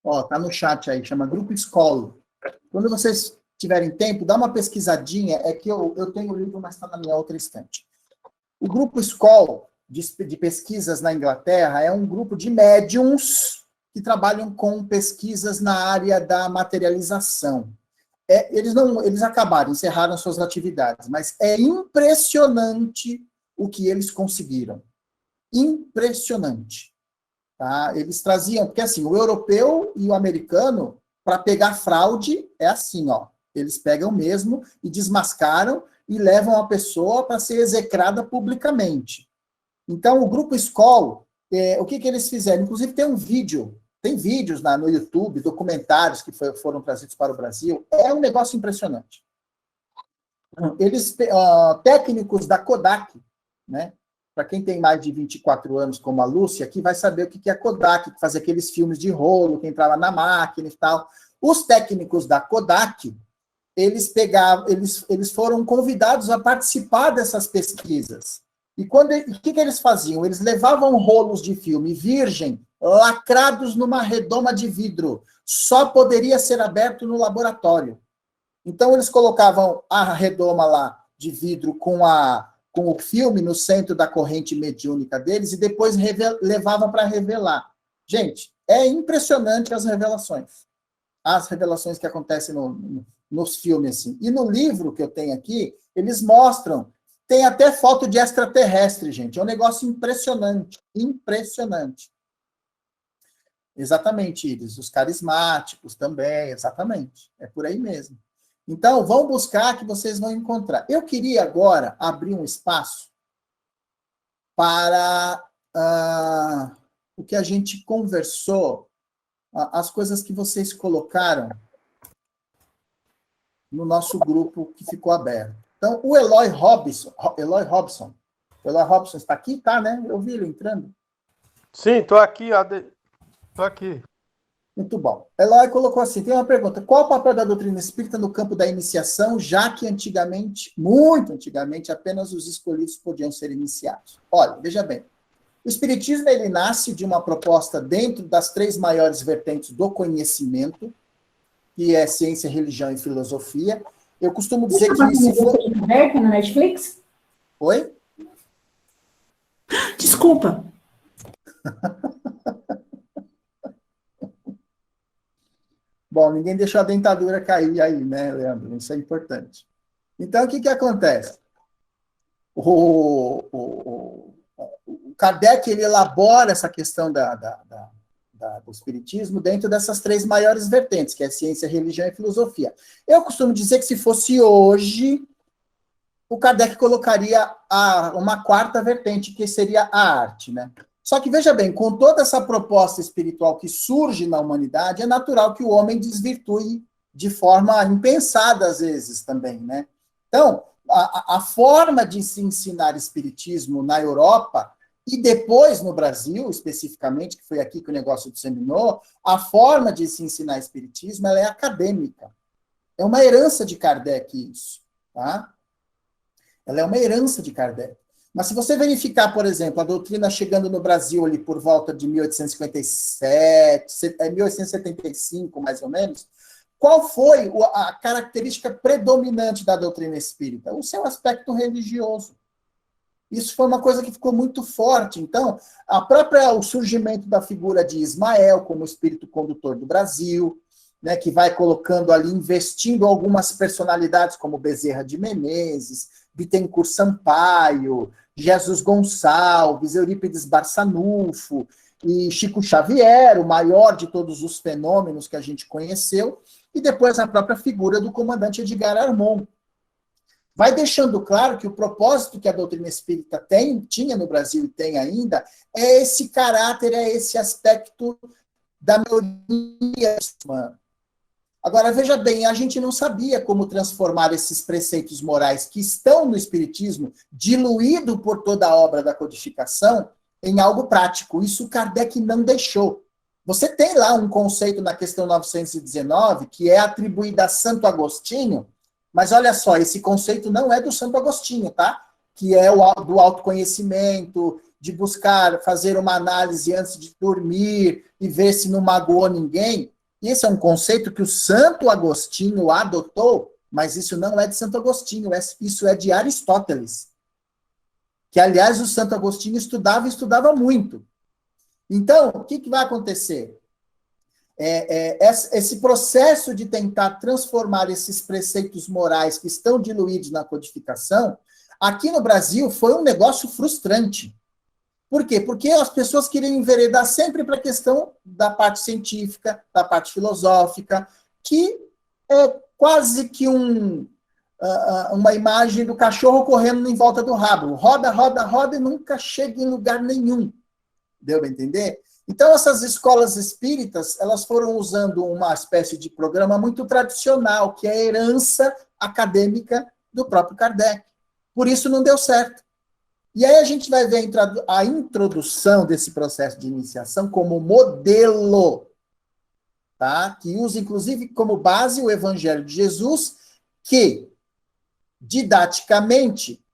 Ó, tá no chat aí, chama Grupo Escola. Quando vocês tiverem tempo, dá uma pesquisadinha, é que eu tenho o livro, mas está na minha outra estante. O Grupo Scholl, de pesquisas na Inglaterra, é um grupo de médiums que trabalham com pesquisas na área da materialização. Eles acabaram, encerraram suas atividades, mas é impressionante o que eles conseguiram. Impressionante. Tá? Eles traziam, porque assim, o europeu e o americano, para pegar fraude, é assim, ó. Eles pegam mesmo e desmascaram e levam a pessoa para ser execrada publicamente. Então, o Grupo Scholl, o que eles fizeram? Inclusive, tem vídeos no YouTube, documentários que foram trazidos para o Brasil. É um negócio impressionante. Técnicos da Kodak, né? Para quem tem mais de 24 anos, como a Lúcia, aqui vai saber o que é a Kodak, que fazia aqueles filmes de rolo, que entrava na máquina e tal. Os técnicos da Kodak, eles foram convidados a participar dessas pesquisas. E o que eles faziam? Eles levavam rolos de filme virgem, lacrados numa redoma de vidro. Só poderia ser aberto no laboratório. Então, eles colocavam a redoma lá de vidro com o filme no centro da corrente mediúnica deles e depois levavam para revelar. Gente, é impressionante as revelações. As revelações que acontecem nos filmes, assim. E no livro que eu tenho aqui, eles mostram, tem até foto de extraterrestre, gente. É um negócio impressionante. Impressionante. Exatamente, Iris. Os carismáticos também, exatamente. É por aí mesmo. Então, vão buscar que vocês vão encontrar. Eu queria agora abrir um espaço para o que a gente conversou, as coisas que vocês colocaram no nosso grupo que ficou aberto. Então, o Eloy Robson está aqui, tá, né? Eu vi ele entrando. Sim, estou aqui. Estou aqui. Muito bom. Eloy colocou assim, tem uma pergunta. Qual o papel da doutrina espírita no campo da iniciação, já que antigamente, muito antigamente, apenas os escolhidos podiam ser iniciados? Olha, veja bem. O espiritismo, ele nasce de uma proposta dentro das 3 maiores vertentes do conhecimento, que é ciência, religião e filosofia. Eu costumo dizer que... se for... aberta na Netflix? Oi? Desculpa. Bom, bom, ninguém deixou a dentadura cair aí, né, Leandro? Isso é importante. Então, o que acontece? O Kardec, ele elabora essa questão do espiritismo dentro dessas três maiores vertentes, que é ciência, religião e filosofia. Eu costumo dizer que se fosse hoje, o Kardec colocaria uma quarta vertente, que seria a arte, né? Só que, veja bem, com toda essa proposta espiritual que surge na humanidade, é natural que o homem desvirtue de forma impensada, às vezes, também, né? Então, a forma de se ensinar espiritismo na Europa, e depois no Brasil, especificamente, que foi aqui que o negócio disseminou, a forma de se ensinar espiritismo, ela é acadêmica. É uma herança de Kardec isso, tá? Ela é uma herança de Kardec. Mas se você verificar, por exemplo, a doutrina chegando no Brasil ali por volta de 1857, 1875, mais ou menos, qual foi a característica predominante da doutrina espírita? O seu aspecto religioso. Isso foi uma coisa que ficou muito forte. Então, o surgimento da figura de Ismael como espírito condutor do Brasil, né, que vai colocando ali, investindo algumas personalidades como Bezerra de Menezes, Bittencourt Sampaio, Jesus Gonçalves, Eurípides Barçanufo e Chico Xavier, o maior de todos os fenômenos que a gente conheceu, e depois a própria figura do comandante Edgar Armond. Vai deixando claro que o propósito que a doutrina espírita tinha no Brasil e tem ainda, é esse caráter, é esse aspecto da melhoria humana. Agora, veja bem, a gente não sabia como transformar esses preceitos morais que estão no Espiritismo, diluído por toda a obra da codificação, em algo prático. Isso Kardec não deixou. Você tem lá um conceito na questão 919, que é atribuído a Santo Agostinho, mas olha só, esse conceito não é do Santo Agostinho, tá? Que é do autoconhecimento, de buscar fazer uma análise antes de dormir e ver se não magoou ninguém. Esse é um conceito que o Santo Agostinho adotou, mas isso não é de Santo Agostinho, isso é de Aristóteles. Que, aliás, o Santo Agostinho estudava muito. Então, o que vai acontecer? Esse processo de tentar transformar esses preceitos morais que estão diluídos na codificação, aqui no Brasil foi um negócio frustrante. Por quê? Porque as pessoas queriam enveredar sempre para a questão da parte científica, da parte filosófica, que é quase que uma imagem do cachorro correndo em volta do rabo. Roda, roda, roda e nunca chega em lugar nenhum. Deu para entender? Então, essas escolas espíritas, elas foram usando uma espécie de programa muito tradicional, que é a herança acadêmica do próprio Kardec. Por isso não deu certo. E aí a gente vai ver a introdução desse processo de iniciação como modelo, tá? Que usa, inclusive, como base o Evangelho de Jesus, que, didaticamente,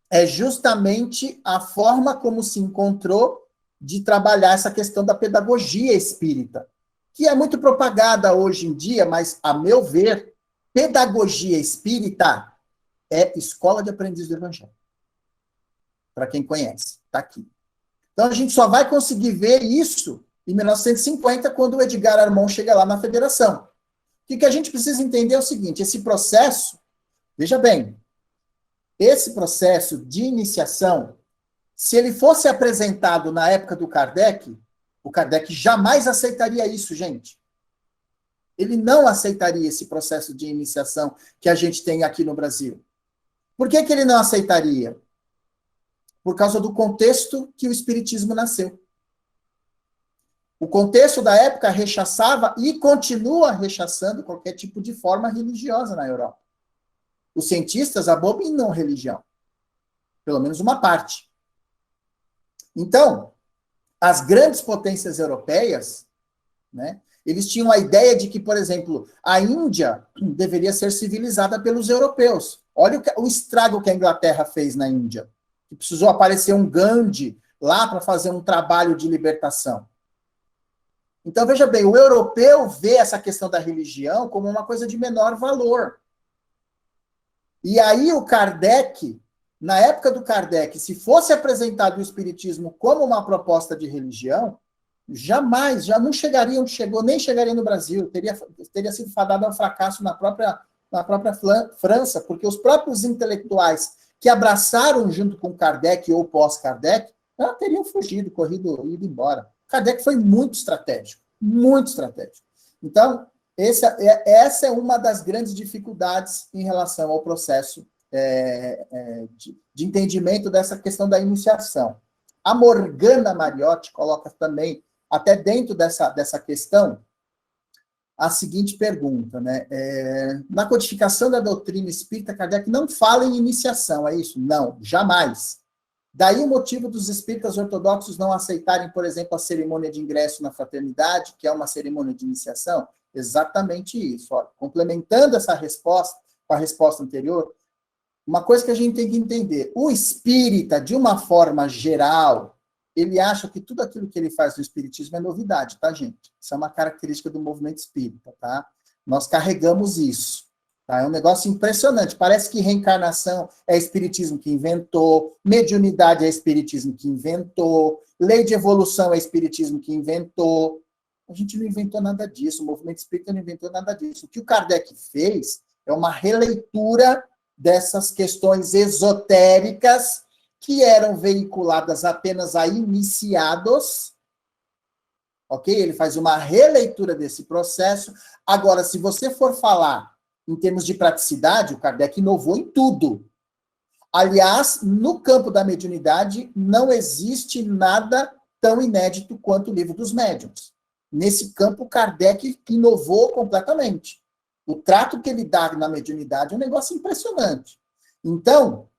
é justamente a forma como se encontrou de trabalhar essa questão da pedagogia espírita, que é muito propagada hoje em dia, mas, a meu ver, pedagogia espírita é escola de aprendiz do Evangelho. Para quem conhece, está aqui. Então, a gente só vai conseguir ver isso em 1950, quando o Edgar Armond chega lá na Federação. O que a gente precisa entender é o seguinte, esse processo, veja bem, esse processo de iniciação, se ele fosse apresentado na época do Kardec, o Kardec jamais aceitaria isso, gente. Ele não aceitaria esse processo de iniciação que a gente tem aqui no Brasil. Por que ele não aceitaria? Por causa do contexto que o Espiritismo nasceu. O contexto da época rechaçava e continua rechaçando qualquer tipo de forma religiosa na Europa. Os cientistas abominam religião. Pelo menos uma parte. Então, as grandes potências europeias, né, eles tinham a ideia de que, por exemplo, a Índia deveria ser civilizada pelos europeus. Olha o estrago que a Inglaterra fez na Índia. Que precisou aparecer um Gandhi lá para fazer um trabalho de libertação. Então, veja bem, o europeu vê essa questão da religião como uma coisa de menor valor. E aí o Kardec, na época do Kardec, se fosse apresentado o Espiritismo como uma proposta de religião, Jamais, já não chegaria onde chegou, nem chegaria no Brasil, teria sido fadado ao fracasso na própria França, porque os próprios intelectuais que abraçaram junto com Kardec ou pós-Kardec, teriam fugido, corrido, ido embora. Kardec foi muito estratégico, muito estratégico. Então, essa é uma das grandes dificuldades em relação ao processo de entendimento dessa questão da iniciação. A Morgana Mariotti coloca também, até dentro dessa questão, a seguinte pergunta, né? Na codificação da doutrina espírita, Kardec não fala em iniciação, é isso? Não, jamais. Daí o motivo dos espíritas ortodoxos não aceitarem, por exemplo, a cerimônia de ingresso na fraternidade, que é uma cerimônia de iniciação? Exatamente isso. Olha, complementando essa resposta com a resposta anterior, uma coisa que a gente tem que entender, o espírita, de uma forma geral, ele acha que tudo aquilo que ele faz no espiritismo é novidade, tá, gente? Isso é uma característica do movimento espírita, tá? Nós carregamos isso, tá? É um negócio impressionante. Parece que reencarnação é espiritismo que inventou, mediunidade é espiritismo que inventou, lei de evolução é espiritismo que inventou. A gente não inventou nada disso, o movimento espírita não inventou nada disso. O que o Kardec fez é uma releitura dessas questões esotéricas que eram veiculadas apenas a iniciados, ok? Ele faz uma releitura desse processo. Agora, se você for falar em termos de praticidade, o Kardec inovou em tudo. Aliás, no campo da mediunidade, não existe nada tão inédito quanto o Livro dos Médiuns. Nesse campo, Kardec inovou completamente. O trato que ele dá na mediunidade é um negócio impressionante. Então,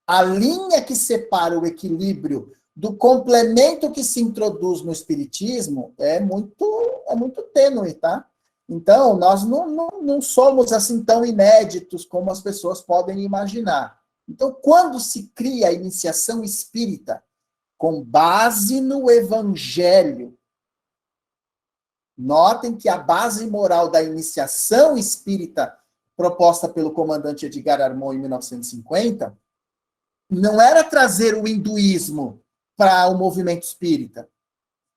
a linha que separa o equilíbrio do complemento que se introduz no espiritismo é muito tênue, tá? Então, nós não somos assim tão inéditos como as pessoas podem imaginar. Então, quando se cria a iniciação espírita com base no Evangelho, notem que a base moral da iniciação espírita proposta pelo comandante Edgar Armond em 1950 não era trazer o hinduísmo para o movimento espírita,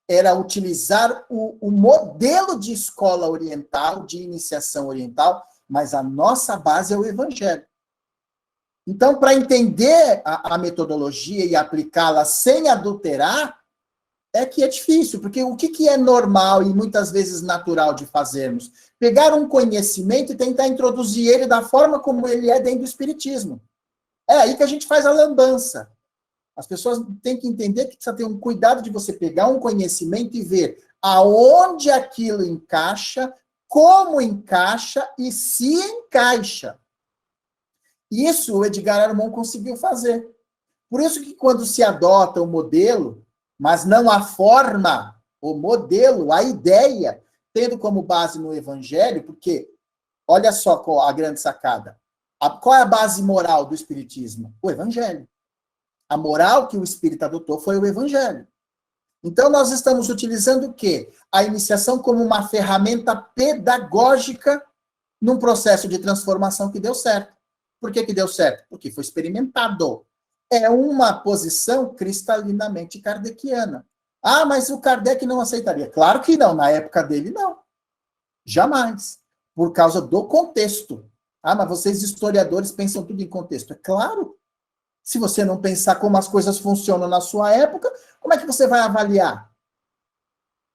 era utilizar o modelo de escola oriental, de iniciação oriental, mas a nossa base é o Evangelho. Então, para entender a metodologia e aplicá-la sem adulterar, é que é difícil, porque o que é normal e muitas vezes natural de fazermos? Pegar um conhecimento e tentar introduzir ele da forma como ele é dentro do espiritismo. É aí que a gente faz a lambança. As pessoas têm que entender que precisa ter um cuidado de você pegar um conhecimento e ver aonde aquilo encaixa, como encaixa e se encaixa. Isso o Edgar Armond conseguiu fazer. Por isso que quando se adota o modelo, mas não a forma, o modelo, a ideia, tendo como base no Evangelho, porque, olha só qual a grande sacada. Qual é a base moral do Espiritismo? O Evangelho. A moral que o Espírito adotou foi o Evangelho. Então, nós estamos utilizando o quê? A iniciação como uma ferramenta pedagógica num processo de transformação que deu certo. Por que deu certo? Porque foi experimentado. É uma posição cristalinamente kardeciana. Ah, mas o Kardec não aceitaria. Claro que não, na época dele, não. Jamais. Por causa do contexto. Ah, mas vocês historiadores pensam tudo em contexto. É claro. Se você não pensar como as coisas funcionam na sua época, como é que você vai avaliar?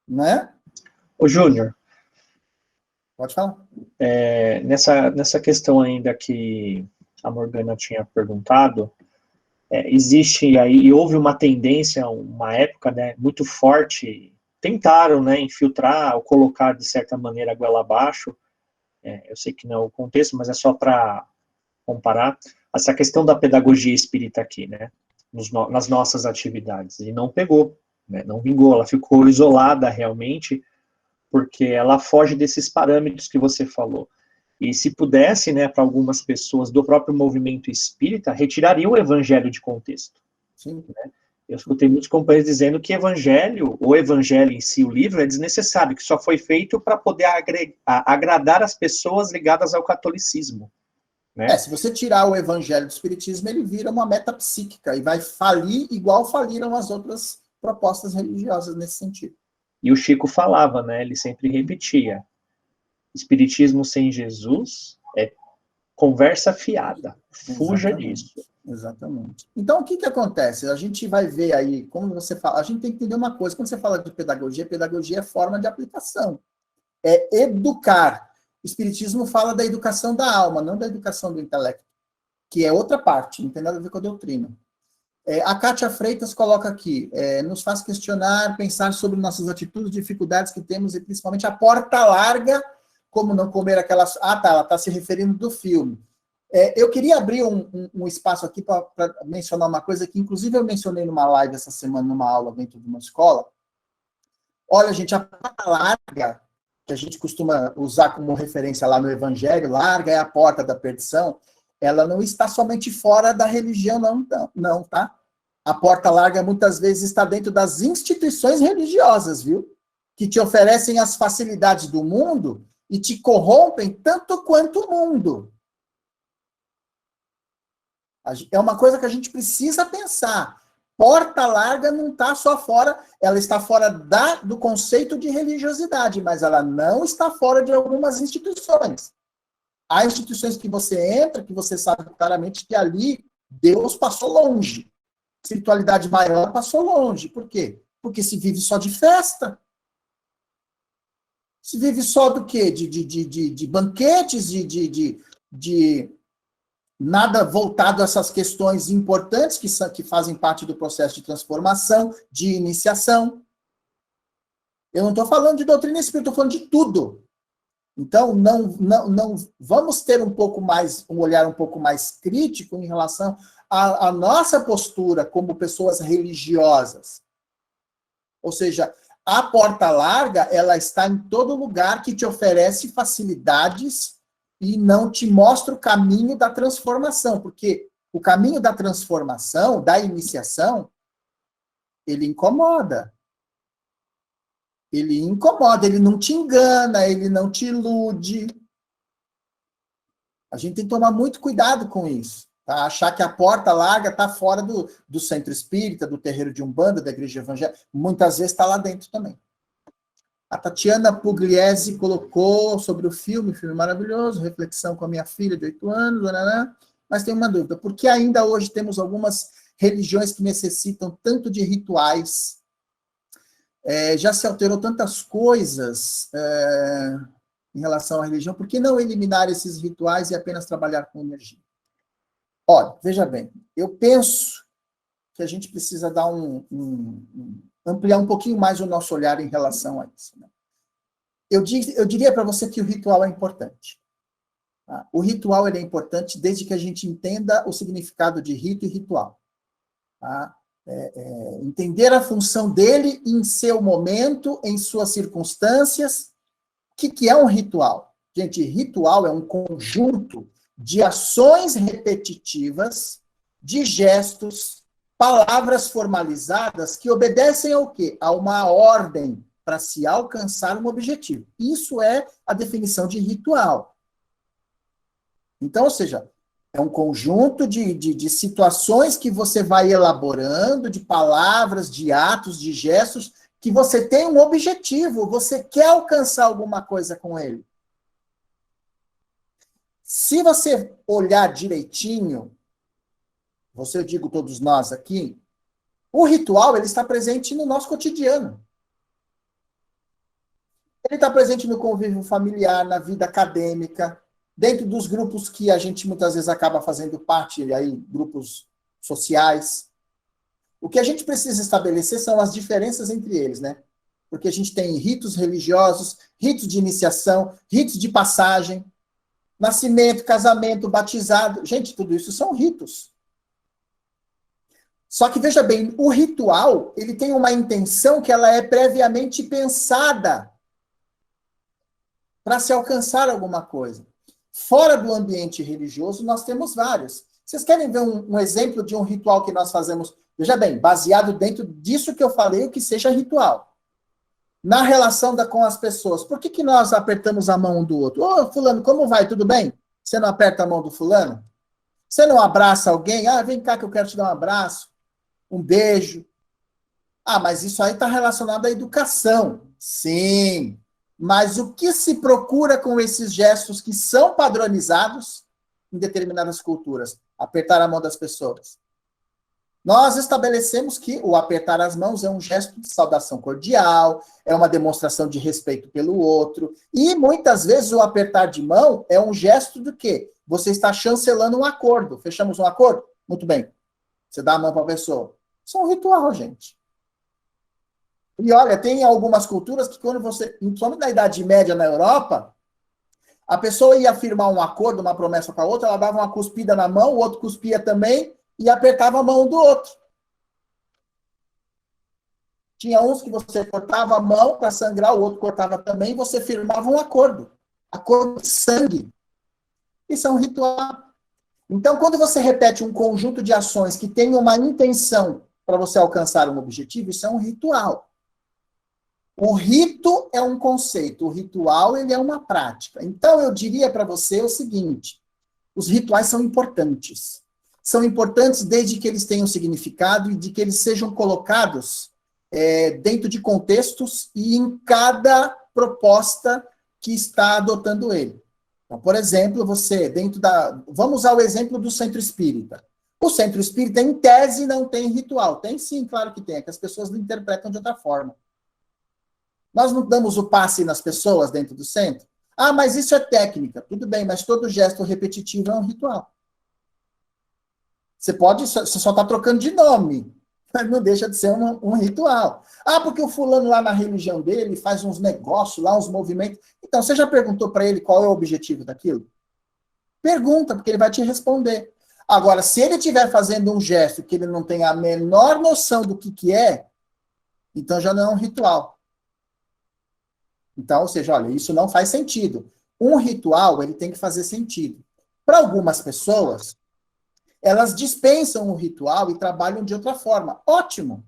Né? Ô, Júnior. Pode falar. Nessa questão ainda que a Morgana tinha perguntado, existe aí, e houve uma tendência, uma época, né, muito forte, tentaram, né, infiltrar ou colocar, de certa maneira, a goela abaixo, eu sei que não é o contexto, mas é só para comparar, essa questão da pedagogia espírita aqui, né, nas nossas atividades, e não pegou, né, não vingou, ela ficou isolada realmente, porque ela foge desses parâmetros que você falou. E se pudesse, né, para algumas pessoas do próprio movimento espírita, retiraria o evangelho de contexto. Sim. Né? Eu escutei muitos companheiros dizendo que o evangelho em si, o livro, é desnecessário, que só foi feito para poder agradar as pessoas ligadas ao catolicismo. Né? Se você tirar o evangelho do espiritismo, ele vira uma metapsíquica e vai falir igual faliram as outras propostas religiosas nesse sentido. E o Chico falava, né? Ele sempre repetia: espiritismo sem Jesus é conversa fiada. Fuja disso. Exatamente. Então, o que acontece? A gente vai ver aí, como você fala, a gente tem que entender uma coisa, quando você fala de pedagogia é forma de aplicação. É educar. O Espiritismo fala da educação da alma, não da educação do intelecto, que é outra parte, não tem nada a ver com a doutrina. A Kátia Freitas coloca aqui, nos faz questionar, pensar sobre nossas atitudes, dificuldades que temos e principalmente a porta larga, como não comer aquelas... Ah, tá, ela está se referindo do filme. Eu queria abrir um espaço aqui para mencionar uma coisa que, inclusive, eu mencionei numa live essa semana, numa aula dentro de uma escola. Olha, gente, a porta larga, que a gente costuma usar como referência lá no Evangelho, larga é a porta da perdição, ela não está somente fora da religião, não, tá? A porta larga muitas vezes está dentro das instituições religiosas, viu? Que te oferecem as facilidades do mundo e te corrompem tanto quanto o mundo. É uma coisa que a gente precisa pensar. Porta larga não está só fora, ela está fora do conceito de religiosidade, mas ela não está fora de algumas instituições. Há instituições que você entra, que você sabe claramente que ali Deus passou longe. A espiritualidade maior passou longe. Por quê? Porque se vive só de festa. Se vive só do quê? De banquetes, de nada voltado a essas questões importantes que fazem parte do processo de transformação, de iniciação. Eu não estou falando de doutrina espírita, estou falando de tudo. Então, não vamos ter um olhar um pouco mais crítico em relação à nossa postura como pessoas religiosas. Ou seja, a porta larga, ela está em todo lugar que te oferece facilidades e não te mostra o caminho da transformação, porque o caminho da transformação, da iniciação, ele incomoda. Ele incomoda, ele não te engana, ele não te ilude. A gente tem que tomar muito cuidado com isso. Tá? Achar que a porta larga está fora do centro espírita, do terreiro de Umbanda, da igreja evangélica, muitas vezes está lá dentro também. A Tatiana Pugliese colocou sobre o filme maravilhoso, reflexão com a minha filha de 8 anos, mas tem uma dúvida, por que ainda hoje temos algumas religiões que necessitam tanto de rituais? Já se alterou tantas coisas em relação à religião, por que não eliminar esses rituais e apenas trabalhar com energia? Olha, veja bem, eu penso que a gente precisa dar ampliar um pouquinho mais o nosso olhar em relação a isso. Né? Eu diria para você que o ritual é importante. Tá? O ritual ele é importante desde que a gente entenda o significado de rito e ritual. Tá? Entender a função dele em seu momento, em suas circunstâncias. O que é um ritual? Gente, ritual é um conjunto de ações repetitivas, de gestos, palavras formalizadas que obedecem ao quê? A uma ordem para se alcançar um objetivo. Isso é a definição de ritual. Então, ou seja, é um conjunto de situações que você vai elaborando, de palavras, de atos, de gestos, que você tem um objetivo, você quer alcançar alguma coisa com ele. Se você olhar direitinho, eu digo todos nós aqui, o ritual ele está presente no nosso cotidiano. Ele está presente no convívio familiar, na vida acadêmica, dentro dos grupos que a gente muitas vezes acaba fazendo parte, aí, grupos sociais. O que a gente precisa estabelecer são as diferenças entre eles, né? Porque a gente tem ritos religiosos, ritos de iniciação, ritos de passagem, nascimento, casamento, batizado. Gente, tudo isso são ritos. Só que, veja bem, o ritual, ele tem uma intenção que ela é previamente pensada para se alcançar alguma coisa. Fora do ambiente religioso, nós temos vários. Vocês querem ver um exemplo de um ritual que nós fazemos? Veja bem, baseado dentro disso que eu falei, o que seja ritual. Na relação com as pessoas. Por que nós apertamos a mão um do outro? Ô, fulano, como vai? Tudo bem? Você não aperta a mão do fulano? Você não abraça alguém? Ah, vem cá que eu quero te dar um abraço. Um beijo. Ah, mas isso aí está relacionado à educação. Sim. Mas o que se procura com esses gestos que são padronizados em determinadas culturas? Apertar a mão das pessoas. Nós estabelecemos que o apertar as mãos é um gesto de saudação cordial, é uma demonstração de respeito pelo outro, e muitas vezes o apertar de mão é um gesto do quê? Você está chancelando um acordo. Fechamos um acordo? Muito bem. Você dá a mão para a pessoa. Isso é um ritual, gente. E olha, tem algumas culturas que quando você, principalmente na Idade Média na Europa, a pessoa ia firmar um acordo, uma promessa com a outra, ela dava uma cuspida na mão, o outro cuspia também, e apertava a mão do outro. Tinha uns que você cortava a mão para sangrar, o outro cortava também, e você firmava um acordo. Acordo de sangue. Isso é um ritual. Então, quando você repete um conjunto de ações que tem uma intenção para você alcançar um objetivo, isso é um ritual. O rito é um conceito, o ritual ele é uma prática. Então, eu diria para você o seguinte, os rituais são importantes. São importantes desde que eles tenham significado e de que eles sejam colocados dentro de contextos e em cada proposta que está adotando ele. Então, por exemplo, vamos usar o exemplo do centro espírita. O centro espírita, em tese, não tem ritual. Tem sim, claro que tem, é que as pessoas não interpretam de outra forma. Nós não damos o passe nas pessoas dentro do centro? Ah, mas isso é técnica. Tudo bem, mas todo gesto repetitivo é um ritual. Você só está trocando de nome, mas não deixa de ser um ritual. Ah, porque o fulano lá na religião dele faz uns negócios lá, uns movimentos. Então, você já perguntou para ele qual é o objetivo daquilo? Pergunta, porque ele vai te responder. Agora, se ele estiver fazendo um gesto que ele não tem a menor noção do que é, então já não é um ritual. Então, ou seja, olha, isso não faz sentido. Um ritual, ele tem que fazer sentido. Para algumas pessoas, elas dispensam o ritual e trabalham de outra forma. Ótimo!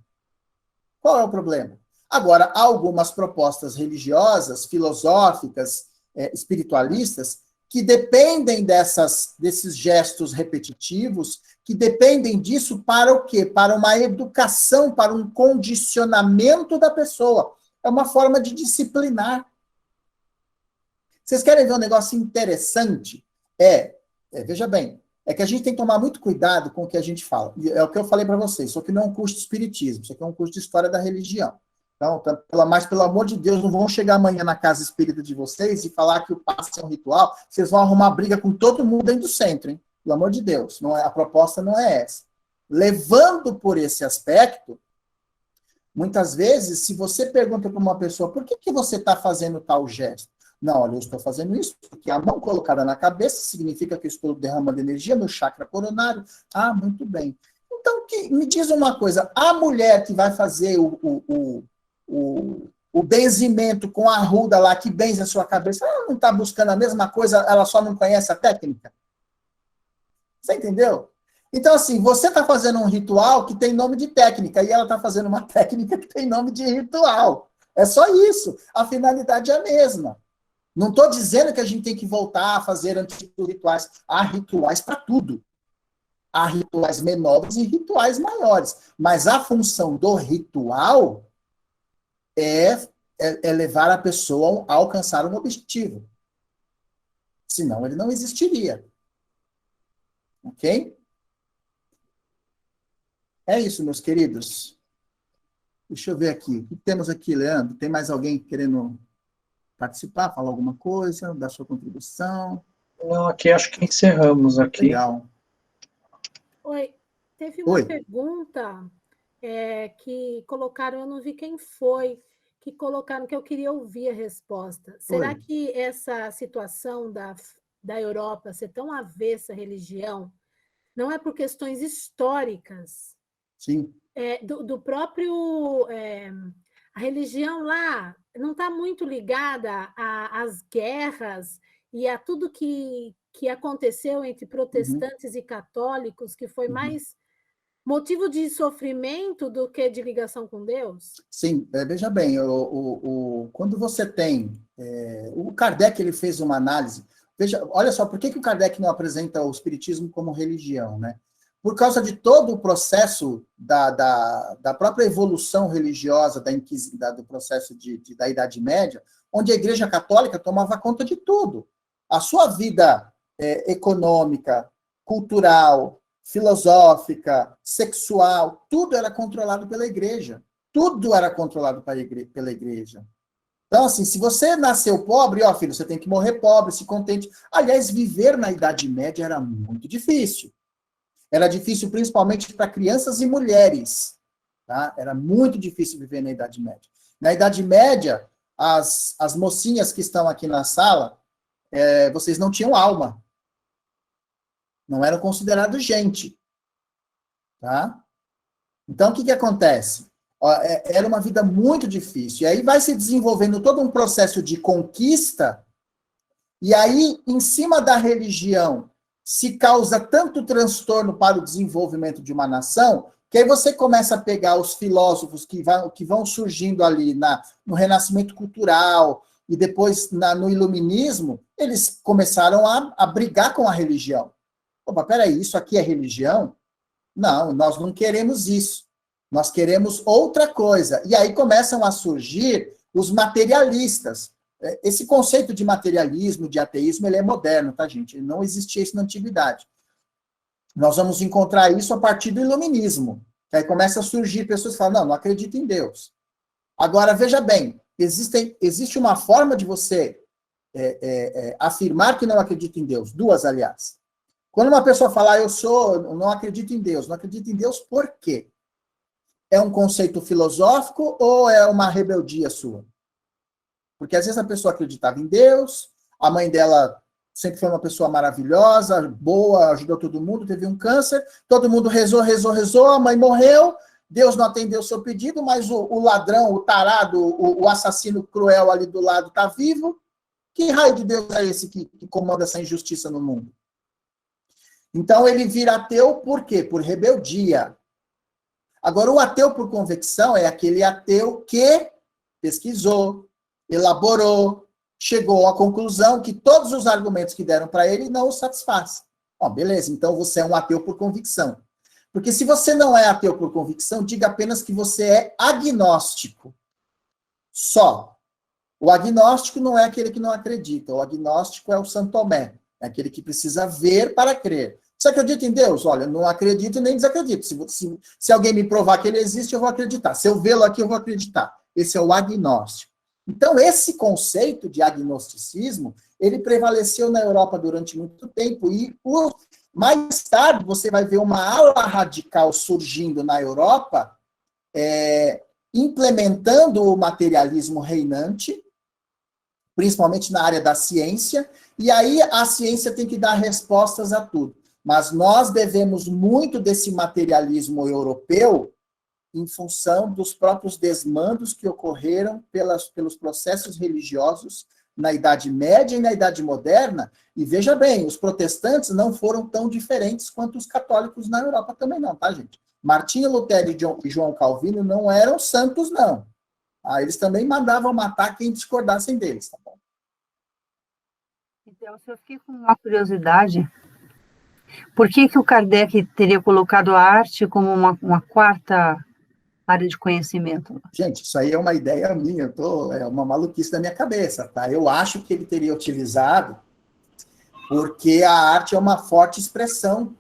Qual é o problema? Agora, há algumas propostas religiosas, filosóficas, espiritualistas, que dependem desses gestos repetitivos, que dependem disso para o quê? Para uma educação, para um condicionamento da pessoa. É uma forma de disciplinar. Vocês querem ver um negócio interessante? Veja bem, é que a gente tem que tomar muito cuidado com o que a gente fala. É o que eu falei para vocês, isso aqui não é um curso de espiritismo, isso aqui é um curso de história da religião. Então, mas pelo amor de Deus, não vão chegar amanhã na casa espírita de vocês e falar que o passe é um ritual, vocês vão arrumar briga com todo mundo dentro do centro, hein? Pelo amor de Deus, a proposta não é essa. Levando por esse aspecto, muitas vezes, se você pergunta para uma pessoa, por que você está fazendo tal gesto? Não, olha, eu estou fazendo isso porque a mão colocada na cabeça significa que eu estou derramando energia no chakra coronário. Ah, muito bem. Então, me diz uma coisa, a mulher que vai fazer o benzimento com a arruda lá, que benze a sua cabeça, ela não está buscando a mesma coisa, ela só não conhece a técnica? Você entendeu? Então, assim, você está fazendo um ritual que tem nome de técnica, e ela está fazendo uma técnica que tem nome de ritual. É só isso. A finalidade é a mesma. Não estou dizendo que a gente tem que voltar a fazer antigos rituais. Há rituais para tudo. Há rituais menores e rituais maiores. Mas a função do ritual é levar a pessoa a alcançar um objetivo. Senão ele não existiria. Ok? É isso, meus queridos. Deixa eu ver aqui. O que temos aqui, Leandro? Tem mais alguém querendo participar, falar alguma coisa, dar sua contribuição? Não, aqui acho que encerramos aqui. Legal. Oi, teve uma pergunta que colocaram, eu não vi quem foi, que colocaram que eu queria ouvir a resposta. Será que essa situação da Europa ser tão avessa à religião não é por questões históricas? Sim. Do próprio... a religião lá não está muito ligada às guerras e a tudo que aconteceu entre protestantes e católicos, que foi mais motivo de sofrimento do que de ligação com Deus? Sim, veja bem, quando você tem... o Kardec ele fez uma análise. Olha só, por que o Kardec não apresenta o espiritismo como religião, né? por causa de todo o processo da própria evolução religiosa, do processo da Idade Média, onde a Igreja Católica tomava conta de tudo. A sua vida econômica, cultural, filosófica, sexual, tudo era controlado pela Igreja. Tudo era controlado pela Igreja. Então, assim, se você nasceu pobre, ó, filho, você tem que morrer pobre, se contente. Aliás, viver na Idade Média era muito difícil. Era difícil principalmente para crianças e mulheres. Tá? Era muito difícil viver na Idade Média. Na Idade Média, as mocinhas que estão aqui na sala, vocês não tinham alma. Não eram considerados gente. Tá? Então, o que acontece? Era uma vida muito difícil. E aí vai se desenvolvendo todo um processo de conquista, e aí, em cima da religião, se causa tanto transtorno para o desenvolvimento de uma nação, que aí você começa a pegar os filósofos que vão surgindo ali no Renascimento Cultural, e depois no Iluminismo, eles começaram a brigar com a religião. Opa, peraí, isso aqui é religião? Não, nós não queremos isso. Nós queremos outra coisa. E aí começam a surgir os materialistas. Esse conceito de materialismo, de ateísmo, ele é moderno, tá, gente? Não existia isso na antiguidade. Nós vamos encontrar isso a partir do Iluminismo. Aí começa a surgir pessoas que falam, não acredito em Deus. Agora, veja bem, existe uma forma de você afirmar que não acredita em Deus. Duas, aliás. Quando uma pessoa fala, não acredito em Deus. Não acredito em Deus por quê? É um conceito filosófico ou é uma rebeldia sua? Porque às vezes a pessoa acreditava em Deus, a mãe dela sempre foi uma pessoa maravilhosa, boa, ajudou todo mundo, teve um câncer, todo mundo rezou, a mãe morreu, Deus não atendeu o seu pedido, mas o ladrão, o tarado, o assassino cruel ali do lado está vivo. Que raio de Deus é esse que comanda essa injustiça no mundo? Então ele vira ateu por quê? Por rebeldia. Agora, o ateu por convicção é aquele ateu que pesquisou, elaborou, chegou à conclusão que todos os argumentos que deram para ele não o satisfazem. Beleza, então você é um ateu por convicção. Porque se você não é ateu por convicção, diga apenas que você é agnóstico. Só. O agnóstico não é aquele que não acredita. O agnóstico é o São Tomé. É aquele que precisa ver para crer. Você acredita em Deus? Olha, não acredito nem desacredito. Se alguém me provar que ele existe, eu vou acreditar. Se eu vê-lo aqui, eu vou acreditar. Esse é o agnóstico. Então, esse conceito de agnosticismo, ele prevaleceu na Europa durante muito tempo. E mais tarde, você vai ver uma ala radical surgindo na Europa, implementando o materialismo reinante, principalmente na área da ciência. E aí, a ciência tem que dar respostas a tudo. Mas nós devemos muito desse materialismo europeu em função dos próprios desmandos que ocorreram pelos processos religiosos na Idade Média e na Idade Moderna. E veja bem, os protestantes não foram tão diferentes quanto os católicos na Europa também não, tá, gente? Martinho Lutero e João Calvino não eram santos, não. Eles também mandavam matar quem discordassem deles, tá bom? Então, eu fiquei com uma curiosidade. Por que o Kardec teria colocado a arte como uma quarta área de conhecimento? Gente, isso aí é uma ideia minha, é uma maluquice da minha cabeça, tá? Eu acho que ele teria utilizado porque a arte é uma forte expressão,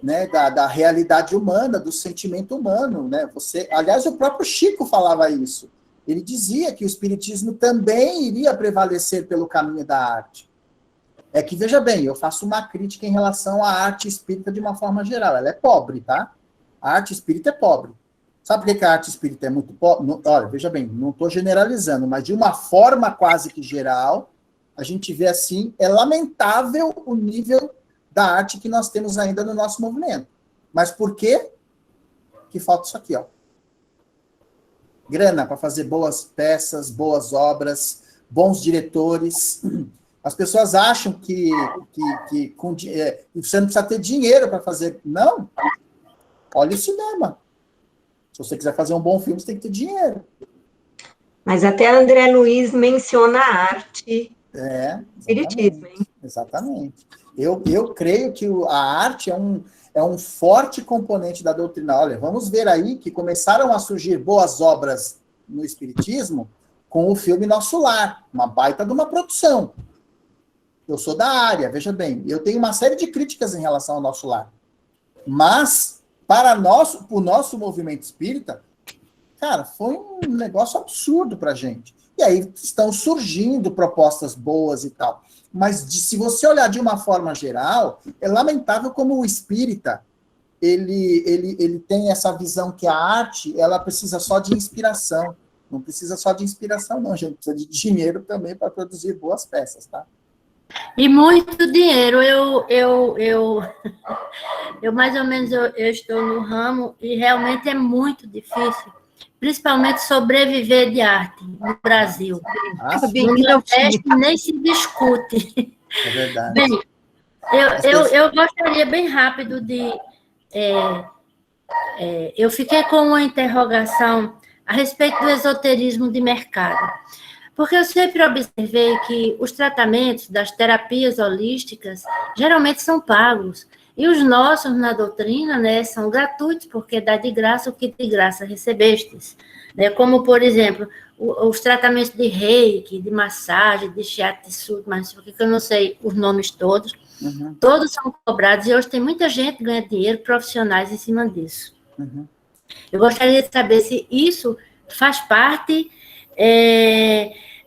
né, da realidade humana, do sentimento humano, né? Aliás, o próprio Chico falava isso. Ele dizia que o espiritismo também iria prevalecer pelo caminho da arte. É que, veja bem, eu faço uma crítica em relação à arte espírita de uma forma geral. Ela é pobre, tá? A arte espírita é pobre. Sabe por que a arte espírita é muito pobre? Olha, veja bem, não estou generalizando, mas de uma forma quase que geral, a gente vê assim, é lamentável o nível da arte que nós temos ainda no nosso movimento. Mas por quê? Que falta isso aqui, ó. Grana para fazer boas peças, boas obras, bons diretores. As pessoas acham que você não precisa ter dinheiro para fazer. Não. Olha o cinema. Se você quiser fazer um bom filme, você tem que ter dinheiro. Mas até André Luiz menciona a arte. Espiritismo, hein? Exatamente. Eu creio que a arte é é um forte componente da doutrina. Olha, vamos ver aí que começaram a surgir boas obras no Espiritismo com o filme Nosso Lar, uma baita de uma produção. Eu sou da área, veja bem, eu tenho uma série de críticas em relação ao Nosso Lar. Mas, para o nosso movimento espírita, cara, foi um negócio absurdo para a gente. E aí estão surgindo propostas boas e tal. Mas se você olhar de uma forma geral, é lamentável como o espírita, ele tem essa visão que a arte, ela precisa só de inspiração. Não precisa só de inspiração, não, gente. Precisa de dinheiro também para produzir boas peças, tá? E muito dinheiro. Eu mais ou menos eu estou no ramo e realmente é muito difícil, principalmente sobreviver de arte no Brasil. No Nordeste nem se discute. É verdade. Bem, eu gostaria bem rápido de... eu fiquei com uma interrogação a respeito do esoterismo de mercado. Porque eu sempre observei que os tratamentos das terapias holísticas geralmente são pagos. E os nossos, na doutrina, né, são gratuitos, porque dá de graça o que de graça recebestes. Né? Como, por exemplo, os tratamentos de reiki, de massagem, de shiatsu, mas porque eu não sei os nomes todos, todos são cobrados, e hoje tem muita gente que ganha dinheiro, profissionais em cima disso. Eu gostaria de saber se isso faz parte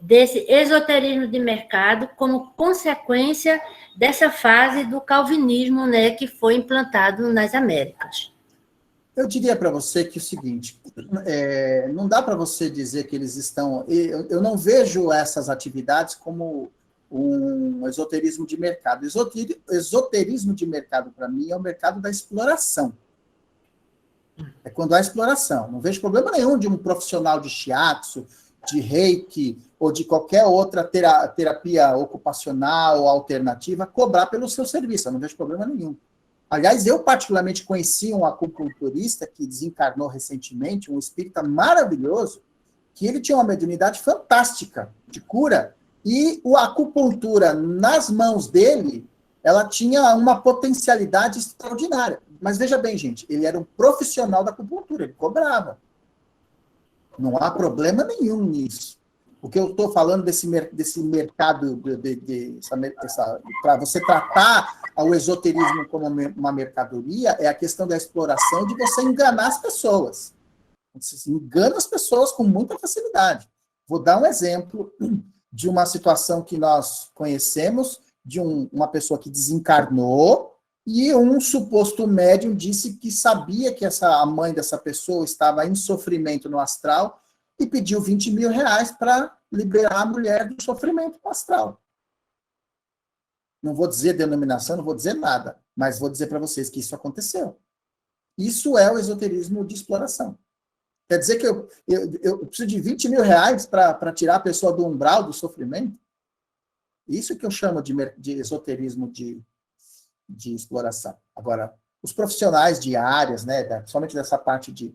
desse esoterismo de mercado como consequência dessa fase do calvinismo, né, que foi implantado nas Américas. Eu diria para você que é o seguinte, não dá para você dizer que eles estão... Eu não vejo essas atividades como um esoterismo de mercado. Esoterismo de mercado, para mim, é o mercado da exploração. É quando há exploração. Não vejo problema nenhum de um profissional de shiatsu, de reiki ou de qualquer outra terapia ocupacional ou alternativa cobrar pelo seu serviço. Eu não vejo problema nenhum. Aliás, eu particularmente conheci um acupunturista que desencarnou recentemente, um espírita maravilhoso, que ele tinha uma mediunidade fantástica de cura, e a acupuntura nas mãos dele, ela tinha uma potencialidade extraordinária. Mas veja bem, gente, ele era um profissional da acupuntura, ele cobrava. Não há problema nenhum nisso. O que eu estou falando desse mercado, para você tratar o esoterismo como uma mercadoria, é a questão da exploração, de você enganar as pessoas. Você engana as pessoas com muita facilidade. Vou dar um exemplo de uma situação que nós conhecemos, de uma pessoa que desencarnou, e um suposto médium disse que sabia que a mãe dessa pessoa estava em sofrimento no astral e pediu 20 mil reais para liberar a mulher do sofrimento no astral. Não vou dizer denominação, não vou dizer nada, mas vou dizer para vocês que isso aconteceu. Isso é o esoterismo de exploração. Quer dizer que eu preciso de 20 mil reais para tirar a pessoa do umbral do sofrimento? Isso que eu chamo de esoterismo de exploração. Agora, os profissionais de áreas, né, somente dessa parte de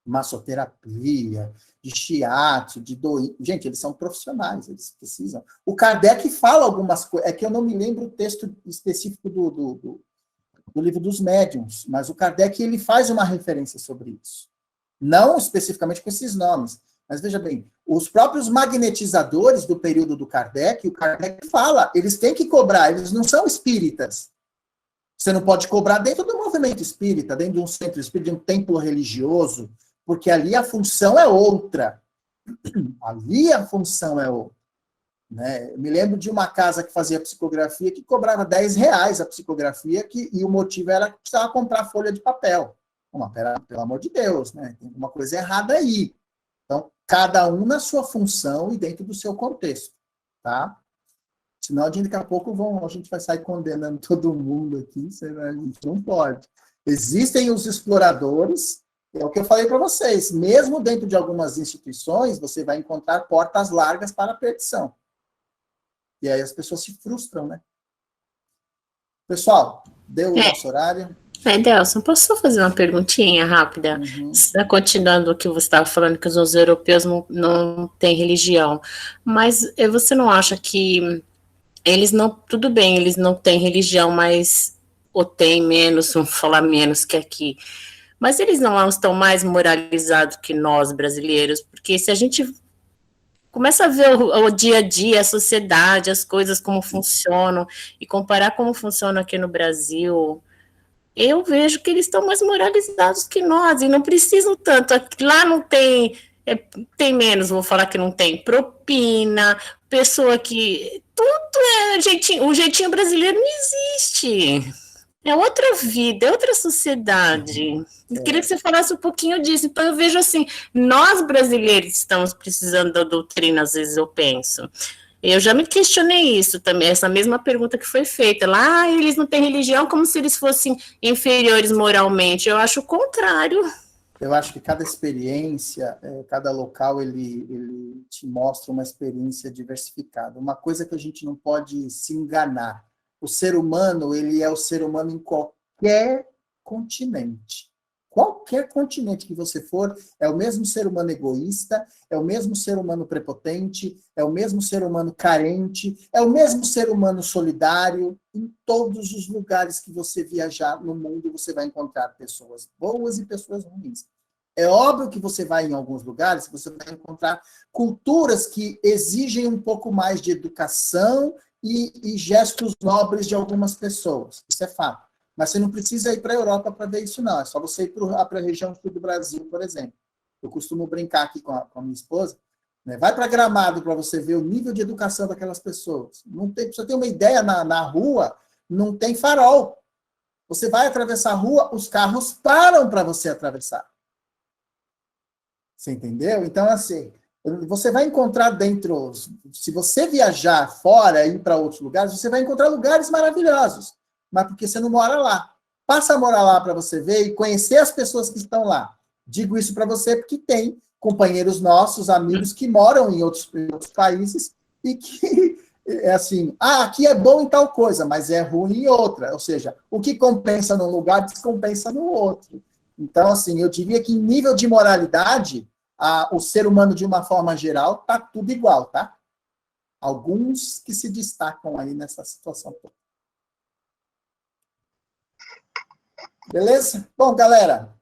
massoterapia, de shiatsu, de doin, gente, eles são profissionais, eles precisam. O Kardec fala algumas coisas, é que eu não me lembro o texto específico do livro dos médiuns, mas o Kardec, ele faz uma referência sobre isso. Não especificamente com esses nomes, mas veja bem, os próprios magnetizadores do período do Kardec, o Kardec fala, eles têm que cobrar, eles não são espíritas. Você não pode cobrar dentro do movimento espírita, dentro de um centro espírita, de um templo religioso, porque ali a função é outra. Ali a função é outra. Né? Eu me lembro de uma casa que fazia psicografia que cobrava 10 reais a psicografia, e o motivo era que precisava comprar folha de papel. Pelo amor de Deus, né? Tem alguma coisa errada aí. Então, cada um na sua função e dentro do seu contexto. Tá? Senão, daqui a pouco a gente vai sair condenando todo mundo aqui, a gente não pode. Existem os exploradores, é o que eu falei para vocês, mesmo dentro de algumas instituições, você vai encontrar portas largas para a perdição. E aí as pessoas se frustram, né? Pessoal, deu o nosso horário. Delson, posso só fazer uma perguntinha rápida? Continuando o que você estava falando, que os europeus não têm religião, mas você não acha que eles não, tudo bem, eles não têm religião, mas ou tem menos, vamos falar menos que aqui. Mas eles não estão mais moralizados que nós, brasileiros, porque se a gente começa a ver o dia a dia, a sociedade, as coisas como funcionam, e comparar como funciona aqui no Brasil, eu vejo que eles estão mais moralizados que nós, e não precisam tanto. Lá não tem, tem menos, vou falar que não tem propina, pessoa que... Tudo é jeitinho, o jeitinho brasileiro não existe. É outra vida, é outra sociedade. Eu queria que você falasse um pouquinho disso. Então, eu vejo assim, nós brasileiros estamos precisando da doutrina, às vezes eu penso. Eu já me questionei isso também, essa mesma pergunta que foi feita. Lá, eles não têm religião como se eles fossem inferiores moralmente. Eu acho o contrário. Eu acho que cada experiência, cada local, ele te mostra uma experiência diversificada. Uma coisa que a gente não pode se enganar. O ser humano, ele é o ser humano em qualquer continente. Qualquer continente que você for, é o mesmo ser humano egoísta, é o mesmo ser humano prepotente, é o mesmo ser humano carente, é o mesmo ser humano solidário. Em todos os lugares que você viajar no mundo, você vai encontrar pessoas boas e pessoas ruins. É óbvio que você vai em alguns lugares, você vai encontrar culturas que exigem um pouco mais de educação e gestos nobres de algumas pessoas. Isso é fato. Mas você não precisa ir para a Europa para ver isso, não. É só você ir para a região sul do Brasil, por exemplo. Eu costumo brincar aqui com a minha esposa, né? Vai para Gramado para você ver o nível de educação daquelas pessoas. Não tem, pra você ter uma ideia, na rua não tem farol. Você vai atravessar a rua, os carros param para você atravessar. Você entendeu? Então, assim, você vai encontrar dentro... Se você viajar fora e ir para outros lugares, você vai encontrar lugares maravilhosos. Mas porque você não mora lá. Passa a morar lá para você ver e conhecer as pessoas que estão lá. Digo isso para você porque tem companheiros nossos, amigos que moram em outros países e que é assim, aqui é bom em tal coisa, mas é ruim em outra. Ou seja, o que compensa num lugar descompensa no outro. Então, assim, eu diria que em nível de moralidade, o ser humano, de uma forma geral, está tudo igual, tá? Alguns que se destacam aí nessa situação toda. Beleza? Bom, galera,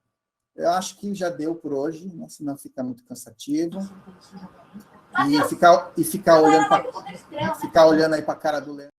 eu acho que já deu por hoje, né? Senão fica muito cansativo. E ficar olhando aí para a cara do Leandro.